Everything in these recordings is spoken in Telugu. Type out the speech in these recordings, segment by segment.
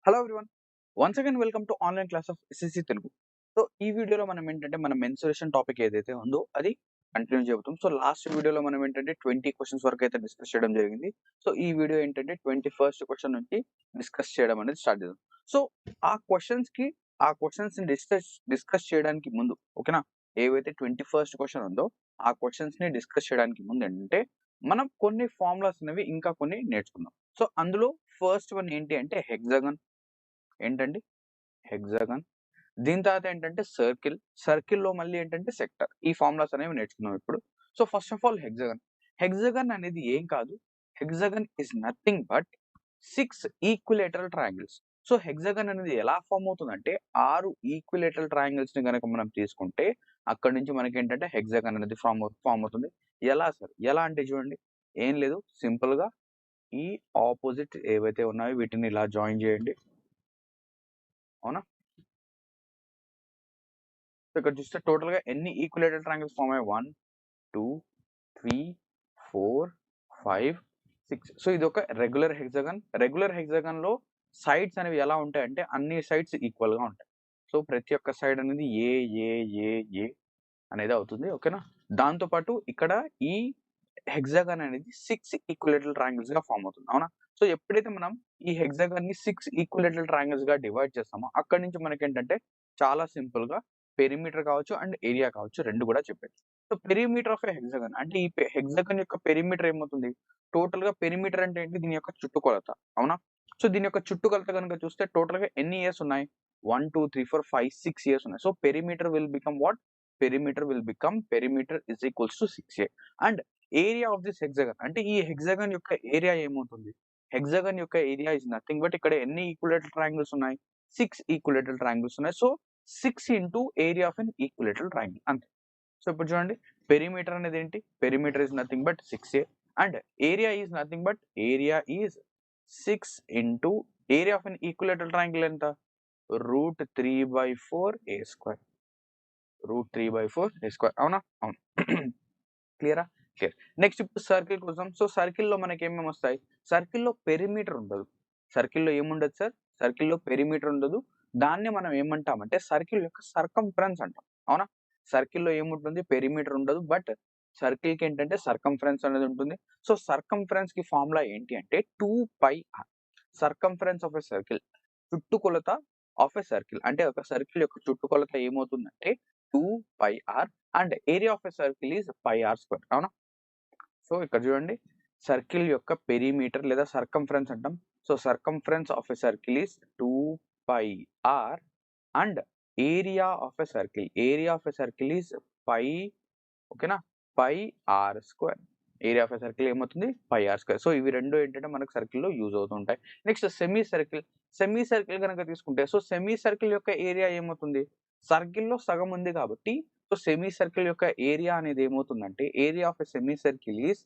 Hello everyone. Once again welcome to online class of SSC Telugu. So, ఈ వీడియోలో మనం ఏంటంటే, మన మెన్సురేషన్ టాపిక్ ఏదైతే ఉందో అది కంటిన్యూ చెబుతాం. సో, లాస్ట్ వీడియోలో మనం ఏంటంటే 20 క్వెషన్స్ వరకు అయితే డిస్కస్ చేయడం జరిగింది. సో, ఈ వీడియో ఏంటంటే 21st క్వెషన్ నుంచి డిస్కస్ చేయడం అనేది స్టార్ట్ చేద్దాం. సో, ఆ క్వెషన్స్‌ని డిస్కస్ చేయడానికి ముందు ఓకేనా? ఏవైతే 21st క్వెషన్ ఉందో ఆ క్వెషన్స్‌ని డిస్కస్ చేయడానికి ముందు ఏంటంటే, మనం కొన్ని ఫార్ములాస్ అనేవి ఇంకా కొన్ని నేర్చుకుందాం. సో, అందులో ఫస్ట్ వన్ ఏంటి అంటే హెక్సాగన్. ఏంటండి? హెక్సాగన్. దీని తర్వాత ఏంటంటే సర్కిల్. సర్కిల్‌లో మళ్ళీ ఏంటంటే సెక్టర్. ఈ ఫార్ములాస్ అనేవి నేర్చుకుందాం ఇప్పుడు. So, first of all hexagon. Hexagon అనేది ఏం కాదు. Hexagon is nothing but 6 equilateral triangles. So, hexagon అనేది ఎలా ఫార్మ్ అవుతుందంటే 6 ఈక్విలేటరల్ ట్రయాంగిల్స్‌ని గనక మనం తీసుకుంటే అక్కడి నుంచి మనకేంటంటే హెక్సాగన్ అనేది ఫార్మ్ అవుతుంది. ఎలా సార్? ఎలా అంటే చూడండి. ఏం లేదు సింపుల్‌గా ఈ అపోజిట్ ఏవైతే ఉన్నాయో వీటిని ఇలా జాయిన్ చేయండి. అవునా? సో, ఇక్కడ చూస్తే టోటల్‌గా ఎన్ని ఈక్విలేటరల్ ట్రయాంగిల్స్ ఫార్మ్ అయ్యాయి? 1, 2, 3, 4, 5, 6. సో, ఇదొక రెగ్యులర్ హెక్సాగన్. రెగ్యులర్ హెక్సాగన్‌లో సైడ్స్ అనేవి ఎలా ఉంటాయంటే అన్ని సైడ్స్ ఈక్వల్‌గా ఉంటాయి. సో, ప్రతి ఒక్క సైడ్ అనేది ఏ, ఏ, ఏ, ఏ అనేది అవుతుంది. ఓకేనా? దాంతో పాటు ఇక్కడ ఈ హెక్సాగన్ అనేది 6 ఈక్విలేటరల్ ట్రయాంగిల్స్‌గా ఫార్మ్ అవుతుంది. అవునా? సో, ఎప్పుడైతే మనం ఈ హెక్సాగన్‌ని 6 ఈక్విలేటరల్ ట్రయాంగిల్స్‌గా డివైడ్ చేస్తామో అక్కడి నుంచి మనకేంటంటే చాలా సింపుల్‌గా పెరిమీటర్ కావచ్చు అండ్ ఏరియా కావచ్చు 2 కూడా చెప్పేయొచ్చు. So, perimeter of a hexagon అంటే ఈ హెక్సాగన్ యొక్క పెరిమీటర్ ఏమవుతుంది? టోటల్‌గా పెరిమీటర్ అంటే ఏంటి? దీని యొక్క చుట్టుకొలత. అవునా? సో, దీని యొక్క చుట్టుకొలత గనుక చూస్తే టోటల్‌గా ఎన్ని ఇయర్స్ ఉన్నాయి? 1, 2, 3, 4, 5, 6 ఇయర్స్ ఉన్నాయి. So, perimeter will become what? Perimeter is equals to 6a. And area of this hexagon అంటే ఈ హెక్సాగన్ యొక్క ఏరియా ఏమవుతుంది? హెక్సాగన్ యొక్క ఏరియా ఈస్ నథింగ్ బట్ ఇక్కడ ఎన్ని ఈక్విలేటరల్ ట్రయాంగిల్స్ ఉన్నాయి? 6 ఈక్విలేటరల్ ట్రయాంగిల్స్ ఉన్నాయి. So, 6 into area of an equilateral triangle అంతే. సో, ఇప్పుడు చూడండి పెరిమీటర్ అనేది ఏంటి? Perimeter is nothing but 6a and area is nothing but area is 6 into area of an equilateral triangle ఎంత? √3/4a square. √3/4a స్క్వేర్ అవునా? అవును. క్లియరా? క్లియర్. నెక్స్ట్ ఇప్పుడు సర్కిల్ కోసం. సో, సర్కిల్‌లో మనకేమేమి వస్తాయి? సర్కిల్‌లో పెరిమీటర్ ఉండదు. సర్కిల్‌లో ఏముండదు సార్? సర్కిల్‌లో పెరిమీటర్ ఉండదు. దాన్ని మనం ఏమంటామంటే సర్కిల్ యొక్క సర్కంఫరెన్స్ అంటాం. అవునా? సర్కిల్‌లో ఏముంటుంది? పెరిమీటర్ ఉండదు. బట్ సర్కిల్‌కి ఏంటంటే సర్కంఫరెన్స్ అనేది ఉంటుంది. సో, సర్కంఫరెన్స్‌కి ఫార్ములా ఏంటి అంటే 2πr. Circumference of a circle. చుట్టుకొలత ఆఫ్ ఎ సర్కిల్. అంటే ఒక సర్కిల్ యొక్క చుట్టుకొలత ఏమవుతుందంటే 2πr and area of a circle is πr square. అవునా? సో, ఇక్కడ చూడండి సర్కిల్ యొక్క పెరిమీటర్ లేదా సర్కంఫరెన్స్ అంటాం. So, circumference of a circle is 2πr and area of a circle. Area of a circle is pi ఓకేనా? πr square. Area of a circle ఏమవుతుంది? πr square. సో, ఇవి 2 ఏంటంటే మనకు సర్కిల్‌లో యూజ్ అవుతూ ఉంటాయి. Next semi circle. Semi circle గనక తీసుకుంటే సో, సెమీ సర్కిల్ యొక్క ఏరియా ఏమవుతుంది? సర్కిల్‌లో సగం ఉంది కాబట్టి సో, సెమీ సర్కిల్ యొక్క ఏరియా అనేది ఏమవుతుందంటే area of a semi circle is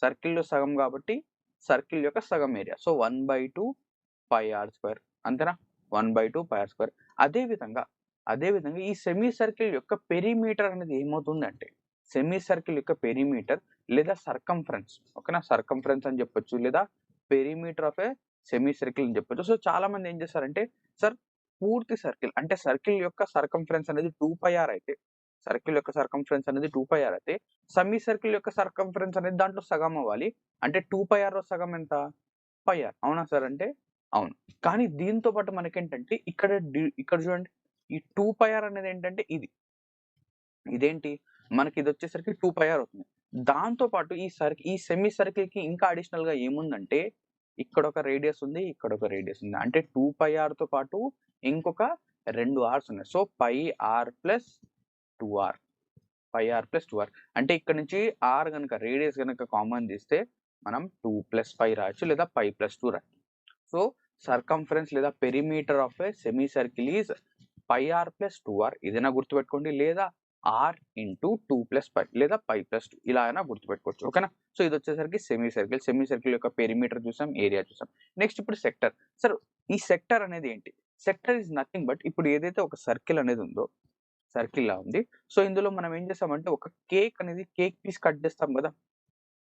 సర్కిల్‌లో సగం కాబట్టి సర్కిల్ యొక్క సగం ఏరియా. So, 1/2 πr square. అంతేనా? 1/2 πr స్క్వేర్. అదే విధంగా ఈ సెమీ సర్కిల్ యొక్క పెరిమీటర్ అనేది ఏమవుతుందంటే సెమీ సర్కిల్ యొక్క పెరిమీటర్ లేదా సర్కంఫరెన్స్ ఓకేనా? సర్కంఫరెన్స్ అని చెప్పొచ్చు లేదా perimeter of a semi circle అని చెప్పొచ్చు. సో, చాలా మంది ఏం చేస్తారంటే సార్ పూర్తి సర్కిల్ అంటే సర్కిల్ యొక్క సర్కంఫరెన్స్ అనేది 2πr అయితే సర్కిల్ యొక్క సర్కంఫరెన్స్ అనేది 2πr అయితే సెమీ సర్కిల్ యొక్క సర్కంఫరెన్స్ అనేది దాంట్లో సగం అవ్వాలి. అంటే 2πrలో సగం ఎంత? πr. అవునా సార్? అంటే అవును. కానీ దీంతో పాటు మనకేంటంటే ఇక్కడ చూడండి ఈ 2πr అనేది ఏంటంటే ఇది. ఇదేంటి? మనకిదొచ్చేసరికి 2πr అవుతుంది. దాంతో పాటు ఈ సెమీ సర్కిల్‌కి ఇంకా అడిషనల్‌గా ఏముందంటే, ఇక్కడొక రేడియస్ ఉంది, ఇక్కడొక రేడియస్ ఉంది. అంటే 2πrతో పాటు ఇంకొక 2 ఆర్స్ ఉన్నాయి. So, πr plus 2r. πr plus 2r. అంటే ఇక్కడ నుంచి r గనక రేడియస్ గనక కామన్ తీస్తే మనం 2 ప్లస్ π రాయొచ్చు లేదా π ప్లస్ 2 రాయొచ్చు. సో, సర్కంఫరెన్స్ లేదా perimeter of a semi circle is πr plus 2r ఇదైనా గుర్తుపెట్టుకోండి లేదా r ఇంటూ 2 ప్లస్ π లేదా π ప్లస్ 2 ఇలా అయినా గుర్తుపెట్టుకోవచ్చు. ఓకేనా? సో, ఇదొచ్చేసరికి సెమీ సర్కిల్. సెమీ సర్కిల్ యొక్క పెరిమీటర్ చూసాం, ఏరియా చూసాం. నెక్స్ట్ ఇప్పుడు సెక్టర్. సార్ ఈ సెక్టర్ అనేది ఏంటి? సెక్టర్ ఈస్ నథింగ్ బట్ ఇప్పుడు ఏదైతే ఒక సర్కిల్ అనేది ఉందో సర్కిల్‌లా ఉంది. సో, ఇందులో మనం ఏం చేస్తామంటే ఒక కేక్ పీస్ కట్ చేస్తాం గదా!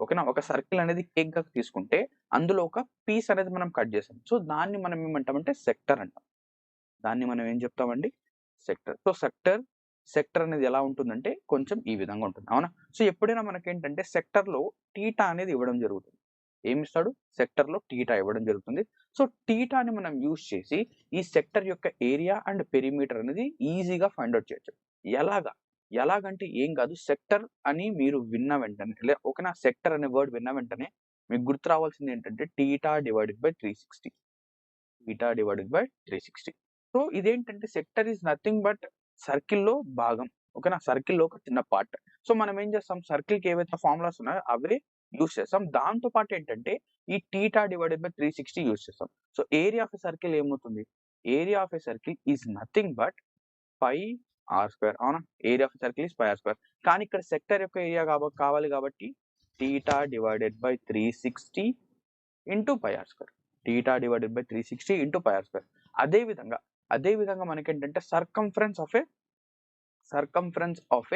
ఓకేనా? ఒక సర్కిల్ అనేది కేక్‌గా తీసుకుంటే అందులో ఒక పీస్ అనేది మనం కట్ చేసాం. సో, దాన్ని మనం ఏమంటామంటే సెక్టర్ అంటాం. దాన్ని మనం ఏం చెప్తామండి? సెక్టర్. సో, సెక్టర్ అనేది ఎలా ఉంటుందంటే కొంచెం ఈ విధంగా ఉంటుంది. అవునా? సో, ఎప్పుడైనా మనకేంటంటే సెక్టర్‌లో తీటా అనేది ఇవ్వడం జరుగుతుంది. ఏమిస్తాడు? సెక్టర్‌లో తీటా ఇవ్వడం జరుగుతుంది. సో, తీటాని మనం యూజ్ చేసి ఈ సెక్టర్ యొక్క ఏరియా అండ్ పెరిమీటర్ అనేది ఈజీగా ఫైండ్ ఔట్ చేయొచ్చు. ఎలాగా? ఎలాగంటే ఏం కాదు, సెక్టర్ అని మీరు విన్న వెంటనే ఓకేనా? సెక్టర్ అనే వర్డ్ విన్న వెంటనే మీకు గుర్తు రావాల్సింది ఏంటంటే theta divided by 360. Theta divided by 360. So, ఇదేంటంటే సెక్టర్ ఈస్ నథింగ్ బట్ సర్కిల్‌లో భాగం. ఓకేనా? సర్కిల్‌లో ఒక చిన్న పార్ట్. సో, మనం ఏం చేస్తాం, సర్కిల్‌కి ఏవైతే ఫార్ములాస్ ఉన్నాయో అవే యూజ్ చేస్తాం. దాంతో పాటు ఏంటంటే ఈ తీటా డివైడెడ్ బై 360 యూజ్ చేస్తాం. So, area of a circle ఏమవుతుంది? Area of a circle is nothing but pi r square. అవునా? Area of circle is pi r square. కానీ ఇక్కడ సెక్టర్ యొక్క ఏరియా కావాలి కాబట్టి theta divided by 360 into pi r square. Theta divided by 360 into pi r square. అదే విధంగా మనకేంటంటే సర్కంఫరెన్స్ ఆఫ్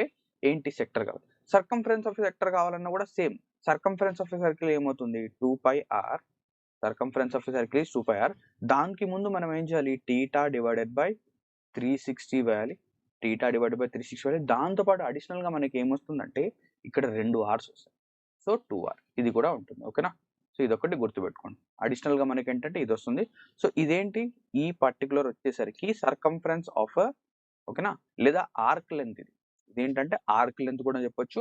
ఏ ఏంటి సెక్టర్ కావాలి. సర్కంఫరెన్స్ ఆఫ్ సెక్టర్ కావాలన్నా కూడా సేమ్. సర్కంఫరెన్స్ ఆఫ్ సర్కిల్ ఏమవుతుంది? 2πr. Circumference of circle is 2πr. దానికి ముందు మనం ఏం చేయాలి? తీటా డివైడెడ్ బై 360 వేయాలి. తీటా డివైడెడ్ బై 360 వేయాలి. దాంతో పాటు అడిషనల్‌గా మనకి ఏమొస్తుందంటే ఇక్కడ 2 ఆర్స్ వస్తాయి. సో, 2r ఇది కూడా ఉంటుంది. ఓకేనా? సో, ఇదొకటి గుర్తుపెట్టుకోండి. అడిషనల్‌గా మనకేంటంటే ఇదొస్తుంది. సో, ఇదేంటి? ఈ పర్టిక్యులర్ వచ్చేసరికి సర్కంఫరెన్స్ ఆఫ్ ఓకేనా? లేదా ఆర్క్ లెంత్ ఇది. ఇదేంటంటే ఆర్క్ లెంత్ కూడా చెప్పొచ్చు.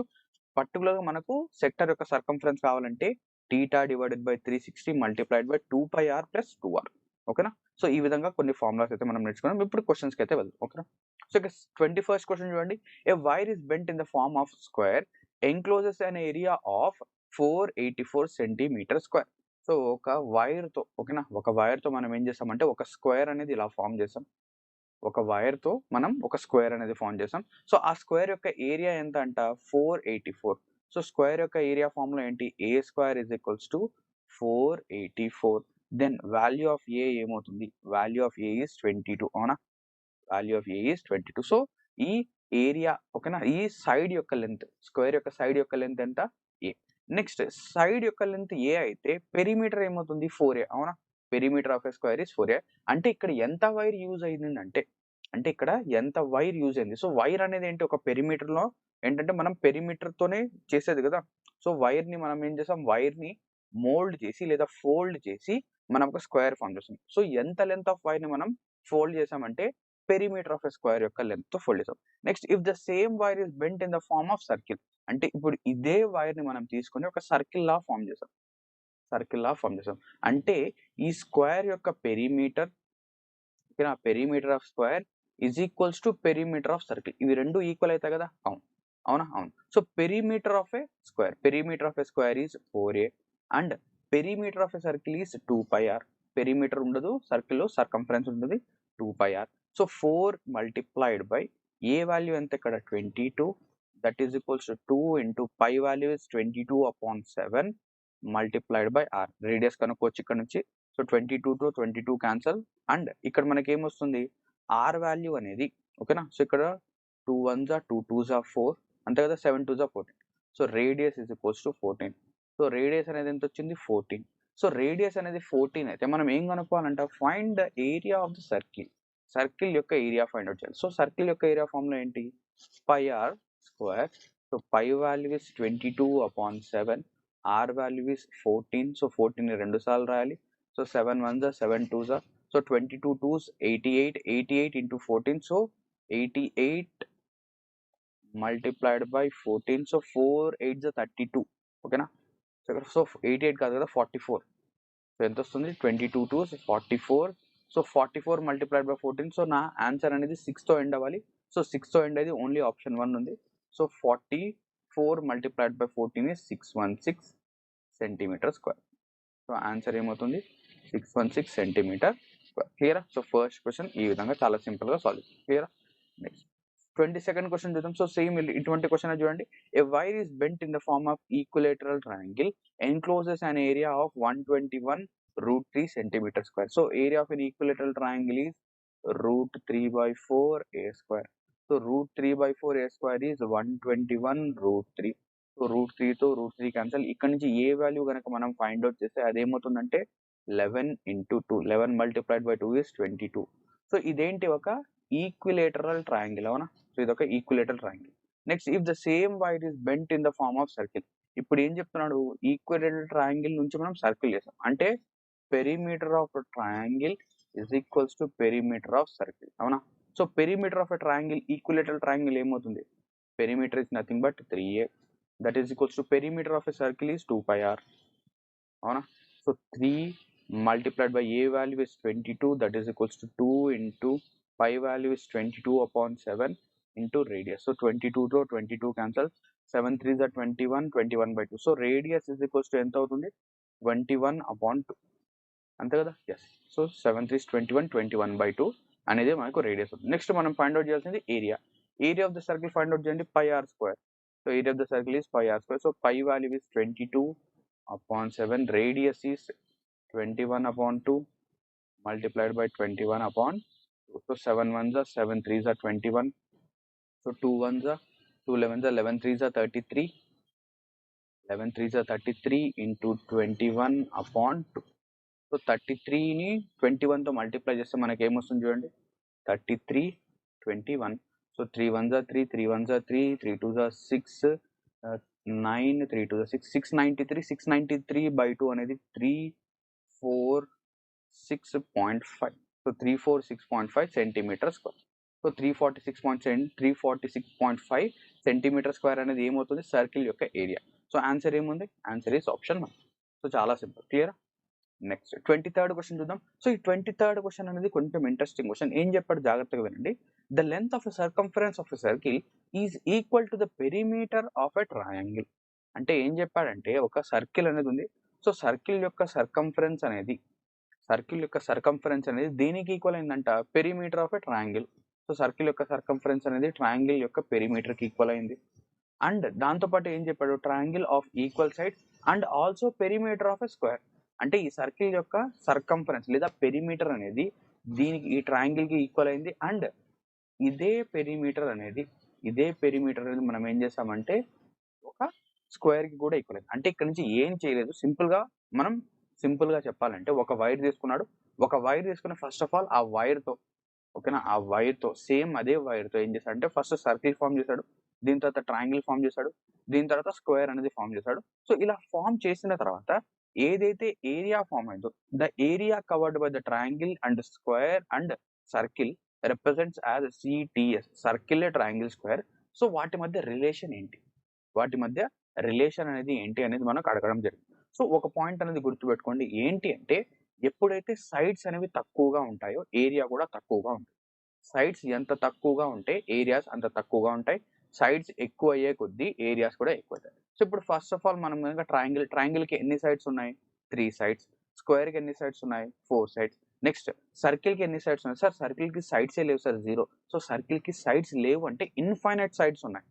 పర్టిక్యులర్‌గా మనకు సెక్టర్ యొక్క సర్కంఫరెన్స్ కావాలంటే theta divided by 360 multiplied by 2πr plus 2r. ఓకేనా? సో, ఈ విధంగా కొన్ని ఫార్ములాస్ అయితే మనం నేర్చుకున్నాం. ఇప్పుడు క్వెషన్స్‌కి అయితే వెళ్దాం. ఓకేనా? సో, ఇక 21st క్వెషన్ చూడండి. A wire is bent in the form of square encloses an area of 484 centimetre square. So, ఒక వైర్‌తో ఓకేనా? ఒక వైర్‌తో మనం ఏం చేస్తామంటే ఒక స్క్వేర్ అనేది ఇలా ఫార్మ్ చేసాం. ఒక వైర్‌తో మనం ఒక స్క్వేర్ అనేది ఫార్మ్ చేసాం. సో, ఆ స్క్వేర్ యొక్క ఏరియా ఎంత అంట? 484. సో, స్క్వేర్ యొక్క ఏరియా ఫార్ములా ఏంటి? A square is equals to 484. Then value of a ఏమవుతుంది? Value of a is 22. అవునా? Value of a is 22. So, ఈ ఏరియా ఓకేనా? ఈ సైడ్ యొక్క లెంత్, స్క్వేర్ యొక్క సైడ్ యొక్క లెంత్ ఎంత? ఏ. నెక్స్ట్ సైడ్ యొక్క లెంత్ ఏ అయితే పెరిమీటర్ ఏమవుతుంది? 4a. అవునా? Perimeter of a square is 4a. అంటే ఇక్కడ ఎంత వైర్ యూజ్ అయిందంటే, అంటే ఇక్కడ ఎంత వైర్ యూజ్ అయింది. సో, వైర్ అనేది ఏంటి? ఒక పెరిమీటర్‌లో ఏంటంటే మనం పెరిమీటర్‌తోనే చేసేది కదా! సో, వైర్‌ని మనం ఏం చేసాం? వైర్‌ని మోల్డ్ చేసి లేదా ఫోల్డ్ చేసి మనం ఒక స్క్వేర్ ఫార్మ్ చేస్తాం. సో, ఎంత లెంత్ ఆఫ్ వైర్‌ని మనం ఫోల్డ్ చేసామంటే పెరిమీటర్ ఆఫ్ ఎ స్క్వేర్ యొక్క లెంగ్త్‌తో ఫోల్డ్ చేసాం. Next if the same wire is bent in the form of circle. అంటే ఇప్పుడు ఇదే వైర్‌ని మనం తీసుకొని ఒక సర్కిల్‌లా ఫార్మ్ చేసాం. అంటే ఈ స్క్వేర్ యొక్క పెరిమీటర్ ఓకేనా? Perimeter of square is equals to perimeter of circle. ఇవి 2 ఈక్వల్ అయితాయి కదా! అవును. అవునా? అవును. So, perimeter of a square is 4a and perimeter of a circle is 2πr. Perimeter ఉండదు. సర్కిల్‌లో సర్కంఫరెన్స్ ఉంటది 2πr. So, 4 multiplied by a value ఎంత ఇక్కడ? 22. That is equals to 2 into pi value is 22/7 multiplied by r. Radius కనుక్కోవచ్చు ఇక్కడ నుంచి. సో, 22 క్యాన్సల్ అండ్ ఇక్కడ మనకేమొస్తుంది? r వాల్యూ అనేది ఓకేనా? సో, ఇక్కడ 2 1s ఆర్ 2 2s ఆర్ 4 అంతే కదా! 7 2s are 14. So, radius is equals to 14. So, radius అనేది ఎంతొచ్చింది? 14. సో, రేడియస్ అనేది 14 అయితే మనం ఏం కనుక్కోవాలంట? Find the area of the circle. Circle యొక్క ఏరియా ఫైండ్ ఔట్ చేయాలి. సో, సర్కిల్ యొక్క ఏరియా ఫార్ములా ఏంటి? Pi r square. So, pi value is 22/7. r value is 14. So, 14ని 2 సార్లు రాయాలి. So, 7 1s are 7 2s are so, 22 2s 88. 88 into 14. So, 88 multiplied by 14. So, 4 8s are 32. ఓకేనా? సో, 88 కాదు కదా! 44. సో, ఎంతొస్తుంది? 22 2s 44. So, 44 multiplied by 14. So, నా ఆన్సర్ అనేది 6తో ఎండ్ అవ్వాలి. సో, 6తో ఎండ్ అయ్యేది ఓన్లీ ఆప్షన్ 1 ఉంది. So, 44 multiplied by 14 is 616 centimetre square. So, answer ఏమవుతుంది? 616 సెంటీమీటర్ స్క్వేర్. క్లియరా? సో, ఫస్ట్ క్వెషన్ ఈ విధంగా చాలా సింపుల్‌గా సాల్వ్ చేస్తాం. క్లియరా? నెక్స్ట్ 22nd క్వెషన్ చూద్దాం. సో, సేమ్ ఇటువంటి క్వెషన్ చూడండి. A wire is bent in the form of equilateral triangle encloses an area of 121√3 centimetre square. So, area of an equilateral triangle is √3/4 a square. So, √3/4 a square is 121 √3. So √3తో √3 క్యాన్సల్. ఇక్కడ నుంచి ఏ వాల్యూ కనుక మనం ఫైండ్ అవుట్ చేస్తే అదేమవుతుందంటే 11 into 2, 11 multiplied by 2 is 22. So ఇదేంటి ఒక ఈక్విలేటరల్ ట్రయాంగిల్, అవునా? సో ఇది ఒక equilateral triangle. Next, if the same wire is bent in the form of circle. ఇప్పుడు ఏం చెప్తున్నాడు, ఈక్విలేటరల్ ట్రయాంగిల్ నుంచి మనం సర్కిల్ చేసాం అంటే perimeter of triangle is equals to perimeter of circle, అవునా? So perimeter of triangle, equilateral triangle ఏమవుతుంది, perimeter is nothing but 3a, that is equals to perimeter of a circle is 2 pi r, అవునా? So 3 multiplied by a value is 22, that is equals to 2 into pi value is 22 upon 7 into radius. So 22 to 22 cancel, 7 3s are 21, 21 by 2. So radius is equals to ఎంత అవుతుంది, 21 upon 2, అంతే కదా? ఎస్. సో 7 3s 21, 21 by 2 అనేది మనకు రేడియస్ అవుతుంది. నెక్స్ట్ మనం ఫైండ్ అవుట్ చేయాల్సింది area. Area of the circle find out చేయండి, pi r square. So area of the circle is pi r square. So pi value is 22 upon 7. Radius is 21 upon 2 multiplied by 21 upon 2. So 7 1s are 7 3s are 21. So 2 1s are 2 11s are 11 3s are 33. 11 3s are 33 into 21 upon 2. So 33ని 21తో multiply చేస్తే మనకి ఏమొస్తుంది చూడండి, 33 21. So 3 1s are 3, 3 1s are 3, 3 2s are 6, 9, 3 2s are 6, 693. 693 by 2 అనేది 346.5. So 346.5 centimetre square. So 346.5 centimetre square అనేది ఏమవుతుంది, సర్కిల్ యొక్క ఏరియా. సో ఆన్సర్ ఏముంది, ఆన్సర్ ఈస్ ఆప్షన్ 1. సో చాలా simple, clear. Next 23rd question చూద్దాం. సో ఈ 23rd క్వశ్చన్ అనేది కొంచెం ఇంట్రెస్టింగ్ క్వశ్చన్. ఏం చెప్పాడు జాగ్రత్తగా వినండి. The length of circumference of circle is equal to the perimeter of a triangle. అంటే ఏం చెప్పాడంటే, ఒక సర్కిల్ అనేది ఉంది. సో సర్కిల్ యొక్క సర్కంఫరెన్స్ అనేది దేనికి ఈక్వల్ అయిందంట, perimeter of a triangle. So circle యొక్క సర్కంఫరెన్స్ అనేది ట్రయాంగిల్ యొక్క పెరిమీటర్ కి ఈక్వల్ అయింది. అండ్ దాంతోపాటు ఏం చెప్పాడు, triangle of equal side and also perimeter of a square. అంటే ఈ సర్కిల్ యొక్క సర్కంఫరెన్స్ లేదా పెరిమీటర్ అనేది దీనికి, ఈ ట్రయాంగిల్ కి ఈక్వల్ అయింది. అండ్ ఇదే పెరిమీటర్ అనేది మనం ఏం చేస్తామంటే ఒక స్క్వేర్ కి కూడా ఈక్వల్ అయింది. అంటే ఇక్కడ నుంచి ఏం చేయలేదు, సింపుల్ గా చెప్పాలంటే ఒక వైర్ తీసుకుని ఫస్ట్ ఆఫ్ ఆల్ ఆ వైర్ తో, ఓకేనా, ఆ వైర్ తో సేమ్ అదే వైర్ తో ఏం చేశాడంటే ఫస్ట్ సర్కిల్ ఫామ్ చేశాడు, దీని తర్వాత ట్రయాంగిల్ ఫామ్ చేశాడు, దీని తర్వాత స్క్వేర్ అనేది ఫామ్ చేశాడు. సో ఇలా ఫామ్ చేసిన తర్వాత ఏదైతే ఏరియా ఫామ్ అయిందో, the area covered by the triangle and square and circle represents as CTS, circle triangle square. So వాటి మధ్య రిలేషన్ అనేది ఏంటి అనేది మనకు అడగడం జరిగింది. సో ఒక పాయింట్ అనేది గుర్తుపెట్టుకోండి, ఏంటి అంటే ఎప్పుడైతే సైడ్స్ అనేవి తక్కువగా ఉంటాయో ఏరియా కూడా తక్కువగా ఉంటుంది. సైడ్స్ ఎంత తక్కువగా ఉంటే ఏరియాస్ అంత తక్కువగా ఉంటాయి. సైడ్స్ ఎక్కువ అయ్యే కొద్దీ ఏరియాస్ కూడా ఎక్కువ అవుతాయి. సో ఇప్పుడు ఫస్ట్ ఆఫ్ ఆల్ మనం కనుక ట్రయాంగిల్ కి ఎన్ని సైడ్స్ ఉన్నాయి, 3 సైడ్స్. స్క్వేర్ కి ఎన్ని సైడ్స్ ఉన్నాయి, 4 సైడ్స్. నెక్స్ట్ సర్కిల్ కి ఎన్ని సైడ్స్ ఉన్నాయి, సార్ సర్కిల్ కి సైడ్స్ లేవు సార్, 0. సో సర్కిల్ కి సైడ్స్ లేవు అంటే ఇన్ఫైనైట్ సైడ్స్ ఉన్నాయి.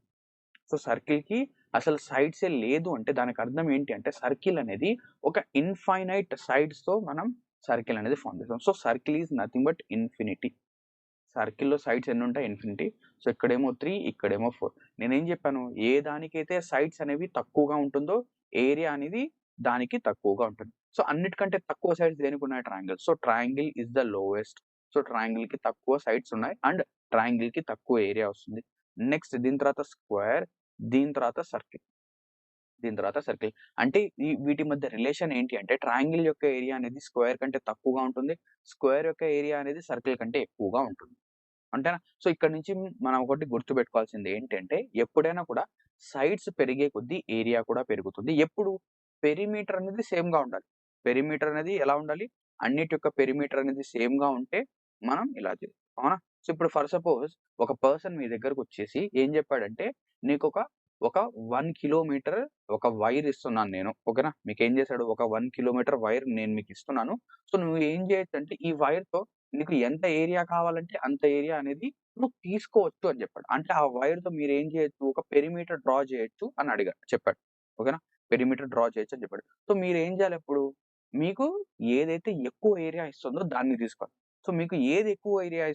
సో సర్కిల్ కి అసలు సైడ్సే లేదు అంటే దానికి అర్థం ఏంటి అంటే సర్కిల్ అనేది ఒక ఇన్ఫైనైట్ సైడ్స్ తో మనం సర్కిల్ అనేది ఫామ్ చేస్తాం. So circle is nothing but infinity. సర్కిల్లో సైడ్స్ ఎన్ని ఉంటాయి, ఇన్ఫినిటీ. సో ఇక్కడేమో 3, ఇక్కడేమో 4. నేనేం చెప్పాను, ఏ దానికైతే సైడ్స్ అనేవి తక్కువగా ఉంటుందో ఏరియా అనేది దానికి తక్కువగా ఉంటుంది. సో అన్నిటికంటే తక్కువ సైడ్స్ దేనికి ఉన్నాయి, triangle. So triangle is the lowest. So triangle కి తక్కువ సైడ్స్ ఉన్నాయి అండ్ ట్రయాంగిల్ కి తక్కువ ఏరియా వస్తుంది. నెక్స్ట్ దీని తర్వాత స్క్వేర్, దీని తర్వాత సర్కిల్. అంటే వీటి మధ్య రిలేషన్ ఏంటి అంటే ట్రయాంగిల్ యొక్క ఏరియా అనేది స్క్వేర్ కంటే తక్కువగా ఉంటుంది, స్క్వేర్ యొక్క ఏరియా అనేది సర్కిల్ కంటే ఎక్కువగా ఉంటుంది, అంతేనా? సో ఇక్కడ నుంచి మనం ఒకటి గుర్తుపెట్టుకోవాల్సింది ఏంటంటే ఎప్పుడైనా కూడా సైడ్స్ పెరిగే కొద్దీ ఏరియా కూడా పెరుగుతుంది. ఎప్పుడు పెరిమీటర్ అనేది సేమ్ గా ఉండాలి. పెరిమీటర్ అనేది ఎలా ఉండాలి, అన్నిటి యొక్క పెరిమీటర్ అనేది సేమ్ గా ఉంటే మనం ఇలా చేయాలి, అవునా? సో ఇప్పుడు ఫర్ సపోజ్ ఒక పర్సన్ మీ దగ్గరకు వచ్చేసి ఏం చెప్పాడంటే, నీకు ఒక 1 కిలోమీటర్ ఒక వైర్ ఇస్తున్నాను నేను, ఓకేనా? మీకు ఏం చేశాడు, ఒక 1 కిలోమీటర్ వైర్ నేను మీకు ఇస్తున్నాను. సో నువ్వు ఏం చేయొచ్చు అంటే ఈ వైర్ తో నీకు ఎంత ఏరియా కావాలంటే అంత ఏరియా అనేది నువ్వు తీసుకోవచ్చు అని చెప్పాడు. అంటే ఆ వైర్ తో మీరు ఏం చేయొచ్చు, ఒక పెరిమీటర్ డ్రా చేయొచ్చు అని చెప్పాడు, ఓకేనా? పెరిమీటర్ డ్రా చేయొచ్చు అని చెప్పాడు. సో మీరు ఏం చేయాలి, ఇప్పుడు మీకు ఏదైతే ఎక్కువ ఏరియా ఇస్తుందో దాన్ని తీసుకోవాలి. సో మీకు ఏది ఎక్కువ ఏరియా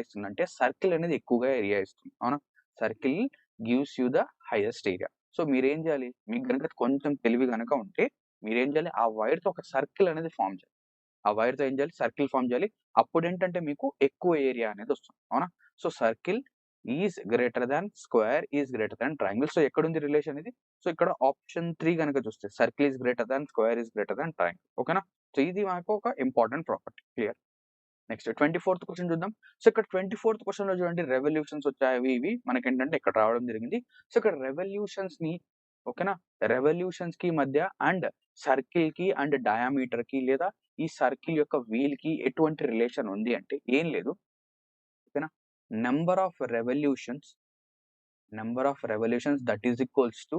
ఇస్తుంది, అంటే సర్కిల్ అనేది ఎక్కువగా ఏరియా ఇస్తుంది, అవునా? Circle gives you the highest area. So మీరేం చేయాలి, మీకు గనుక కొంచెం తెలివి గనుక ఉంటే మీరేం చేయాలి, ఆ వైర్‌తో ఒక సర్కిల్ అనేది ఫార్మ్ చేయాలి. ఆ వైర్‌తో ఏం చేయాలి, సర్కిల్ ఫార్మ్ చేయాలి. అప్పుడేంటంటే మీకు ఎక్కువ ఏరియా అనేది వస్తుంది. అవునా? So circle is greater than square is greater than triangle. So ఎక్కడుంది రిలేషన్ ఇది? సో ఇక్కడ ఆప్షన్ 3 గనుక చూస్తే circle is greater than square is greater than triangle. ఓకేనా? సో ఇది మనకు ఒక important property. Clear? Next 24th question చూద్దాం. సో ఇక్కడ 24th క్వెషన్‌లో చూడండి రెవల్యూషన్స్ వచ్చాయి అవి ఇవి మనకేంటంటే ఇక్కడ రావడం జరిగింది. సో ఇక్కడ రెవల్యూషన్స్‌ని ఓకేనా? రెవల్యూషన్స్‌కి మధ్య అండ్ సర్కిల్‌కి అండ్ డయామీటర్‌కి లేదా ఈ సర్కిల్ యొక్క వీల్‌కి ఎటువంటి రిలేషన్ ఉంది అంటే ఏం లేదు. ఓకేనా? Number of revolutions that is equals to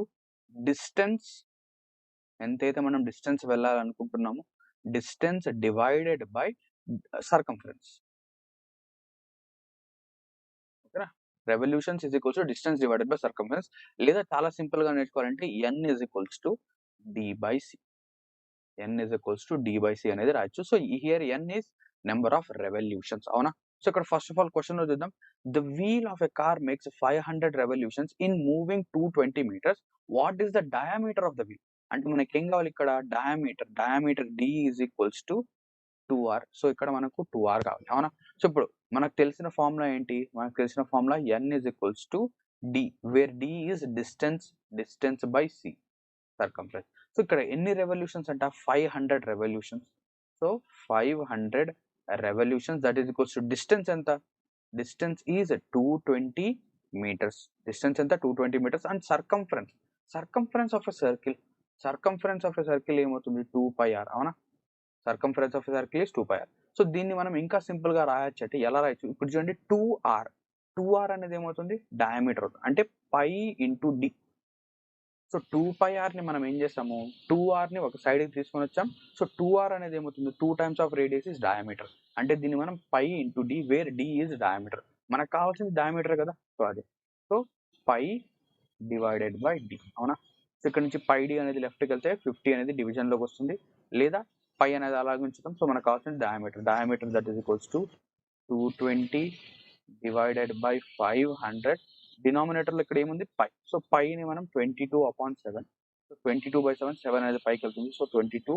distance, ఎంతైతే మనం డిస్టెన్స్ వెళ్ళాలనుకుంటున్నామో డిస్టెన్స్ డివైడెడ్ బై సర్కంఫరెన్స్. ఓకేనా? Revolutions is equals to distance divided by circumference, లేదా చాలా సింపుల్ గా నేర్చుకోవాలంటే n is equals to d by c. n is equals to d by c అనేది రాయొచ్చు. So here n is number of revolutions. అవునా? సో ఇక్కడ ఫస్ట్ ఆఫ్ ఆల్ క్వశ్చన్ లో చూద్దాం. The wheel of a car makes 500 revolutions in moving 220 meters. What is the diameter of the wheel? అంటే మనకి ఏం కావాలి ఇక్కడ, diameter d is equals to 2r. So ఇక్కడ మనకు 2r కావాలి. అవునా? సో ఇప్పుడు మనకు తెలిసిన ఫార్ములా ఏంటి, మనకు తెలిసిన formula n is equals to d, where d is distance by c, circumference. So ఇక్కడ ఎన్ని రెవల్యూషన్స్ అంట, 500 revolutions. So 500 revolutions that is equals to distance ఎంత, డిస్టెన్స్ ఈజ్ 220 meters. డిస్టెన్స్ ఎంత, 220 meters. And circumference of a circle ఏమవుతుంది, 2πr. అవునా? Circumference of circle is 2πr. So దీన్ని మనం ఇంకా సింపుల్ గా రాయొచ్చు అంటే ఎలా రాయొచ్చు, ఇప్పుడు చూడండి 2r అనేది ఏమవుతుంది, డయామీటర్ అంటే పై ఇంటూ డి. సో 2πr ని మనం ఏం చేస్తాము, 2r ని ఒక సైడ్ కి తీసుకొని వచ్చాం. సో 2r అనేది ఏమవుతుంది, 2 times of radius is diameter. అంటే దీన్ని మనం pi into d, where d is diameter. మనకు కావాల్సింది డయామీటర్ కదా, సో అదే. So pi divided by d. అవునా? సో ఇక్కడ నుంచి పై డి అనేది లెఫ్ట్కి వెళ్తే 50 అనేది డివిజన్ లోకి వస్తుంది, లేదా పై అనేది అలాగే ఉంచుతాం. సో మనకు కావాల్సిన diameter that is equals to 220 divided by 500. డినామినేటర్లో ఇక్కడ ఏముంది, పై. సో పైని మనం 22/7. సో 22/7, 7 అనేది పైకి వెళ్తుంది. So 22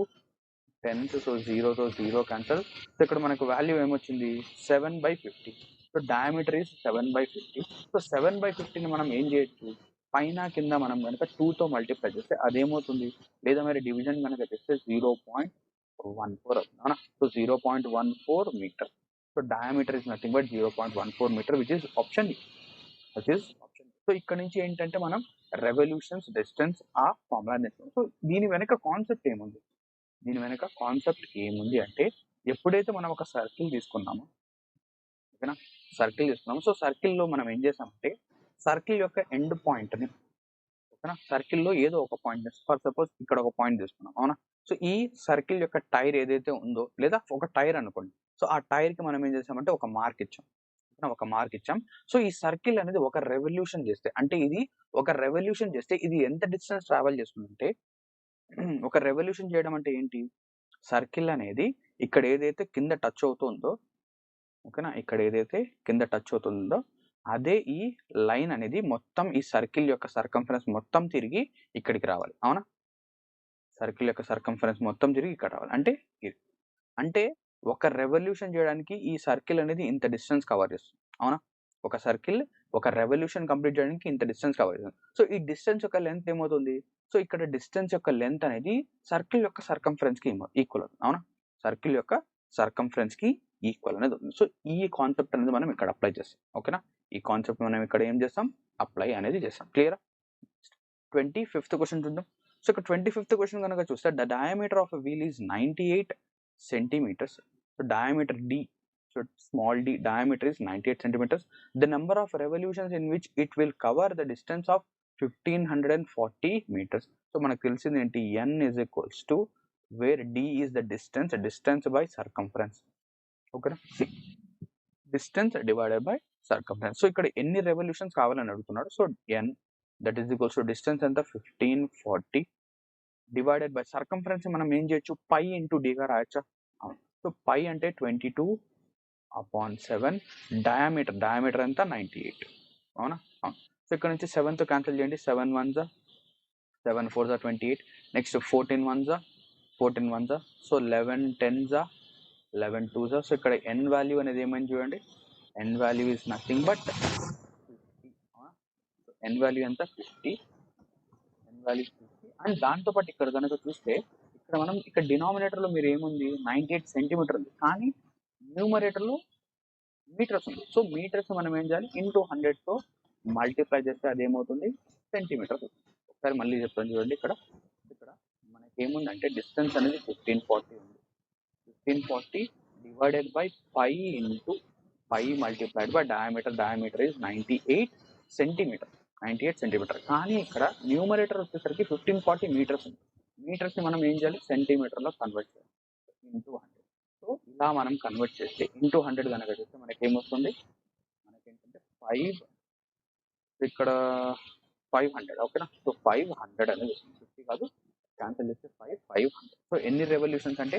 10, so 0 cancel. సో ఇక్కడ మనకు వాల్యూ ఏమొచ్చింది, 7/50. So diameter is 7/50. సో 7/50ని మనం ఏం చేయొచ్చు, పైన కింద మనం కనుక 2తో మల్టిప్లై చేస్తే అదేమవుతుంది, లేదా మరి డివిజన్ కనుక చేస్తే 0.14 అవుతుంది. అవునా? So 0.14 metre. So diameter is nothing but 0.14 metre, which is option. So ఇక్కడ నుంచి ఏంటంటే మనం రెవల్యూషన్స్, డిస్టెన్స్, ఆ ఫార్ములా నేర్చుకున్నాం. సో దీని వెనక కాన్సెప్ట్ ఏముంది అంటే ఎప్పుడైతే మనం ఒక సర్కిల్ తీసుకున్నామో, ఓకేనా, సో సర్కిల్లో మనం ఏం చేసామంటే సర్కిల్ యొక్క ఎండ్ పాయింట్ని, ఓకేనా, సర్కిల్లో ఏదో ఒక పాయింట్, ఫర్ సపోజ్ ఇక్కడ ఒక పాయింట్ తీసుకున్నాం. అవునా? సో ఈ సర్కిల్ యొక్క టైర్ ఏదైతే ఉందో, లేదా ఒక టైర్ అనుకోండి. సో ఆ టైర్ కి మనం ఏం చేసామంటే ఒక మార్క్ ఇచ్చాం. సో ఈ సర్కిల్ అనేది ఒక రెవల్యూషన్ చేస్తే, అంటే ఇది ఒక రెవల్యూషన్ చేస్తే ఇది ఎంత డిస్టెన్స్ ట్రావెల్ చేస్తుందంటే, ఒక రెవల్యూషన్ చేయడం అంటే ఏంటి, సర్కిల్ అనేది ఇక్కడ ఏదైతే కింద టచ్ అవుతుందో, ఓకేనా, ఇక్కడ ఏదైతే కింద టచ్ అవుతుందో అదే ఈ లైన్ అనేది మొత్తం ఈ సర్కిల్ యొక్క సర్కంఫరెన్స్ మొత్తం తిరిగి ఇక్కడికి రావాలి. అవునా? సర్కిల్ యొక్క సర్కంఫరెన్స్ మొత్తం తిరిగి ఇక్కడ రావాలి. అంటే ఇది, అంటే ఒక రెవల్యూషన్ చేయడానికి ఈ సర్కిల్ అనేది ఇంత డిస్టెన్స్ కవర్ చేస్తుంది. అవునా? ఒక సర్కిల్ ఒక రెవల్యూషన్ కంప్లీట్ చేయడానికి ఇంత డిస్టెన్స్ కవర్ చేస్తుంది. సో ఈ డిస్టెన్స్ యొక్క లెంత్ ఏమవుతుంది, సో ఇక్కడ డిస్టెన్స్ యొక్క లెంత్ అనేది సర్కిల్ యొక్క సర్కంఫరెన్స్ కి ఈక్వల్ అవుతుంది. అవునా? సర్కిల్ యొక్క సర్కంఫరెన్స్ కి ఈక్వల్ అనేది ఉంది. సో ఈ కాన్సెప్ట్ అనేది మనం ఇక్కడ అప్లై చేస్తాం. ఓకేనా? ఈ కాన్సెప్ట్ మనం ఇక్కడ ఏం చేస్తాం, అప్లై అనేది చేస్తాం. క్లియరా? 25th క్వశ్చన్ చూద్దాం. సో ఇక్కడ 25th క్వశ్చన్ కనుక చూస్తే the diameter of wheel is 98 centimeters. So diameter d, so small d, diameter is 98 centimeters. The number of revolutions in which it will cover the distance of 1540 meters. So మనకు తెలిసింది ఏంటి, n is equals to where d is the distance by circumference. ఓకేనా? Distance divided by circumference. So ఇక్కడ ఎన్ని రెవల్యూషన్స్ కావాలని అడుగుతున్నాడు. So n that is equals to distance ఎంత, 1540 డివైడెడ్ బై సర్కంఫరెన్స్ మనం ఏం చేయొచ్చు, పై ఇంటూ డిగా రాయొచ్చా. సో పై అంటే 22/7, డయామీటర్ ఎంత 98. అవునా? సో ఇక్కడ నుంచి 7తో క్యాన్సిల్ చేయండి. 7 1 7 4 28. నెక్స్ట్ 14 1 14 1 సో 11 10 11 2 సో ఇక్కడ n వాల్యూ అనేది ఏమైంది చూడండి. n value is nothing but 50. n value ఎంత 50. n వాల్యూ 50 అండ్ దాంతోపాటు ఇక్కడ కనుక చూస్తే ఇక్కడ మనం ఇక్కడ డినామినేటర్లో మీరు ఏముంది 98 సెంటీమీటర్ ఉంది, కానీ న్యూమరేటర్లో మీటర్స్ ఉంది. సో మీటర్స్ మనం ఏం చేయాలి, ఇంటూ 100తో మల్టిప్లై చేస్తే అదేమవుతుంది సెంటీమీటర్స్ వస్తుంది. ఒకసారి మళ్ళీ చెప్తాను చూడండి. ఇక్కడ ఇక్కడ మనకి ఏముందంటే డిస్టెన్స్ అనేది 1540 ఉంది. 1540 divided by 5 into 5 multiplied by diameter is 98 centimetre. 98 centimetre. కానీ ఇక్కడ న్యూమరేటర్ వచ్చేసరికి 1540 మీటర్స్ ఉంది. మీటర్స్ని మనం ఏం చేయాలి, సెంటీమీటర్లో కన్వర్ట్ చేయాలి ఇంటూ 100. సో ఇలా మనం కన్వర్ట్ చేస్తే ఇంటూ 100 కనుక చేస్తే మనకి ఏమొస్తుంది, మనకేంటంటే 5 ఇక్కడ 500 ఓకేనా. సో 500 అనేది వస్తుంది, 50 కాదు, క్యాన్సిల్ చేస్తే 500. సో ఎన్ని రెవల్యూషన్స్ అంటే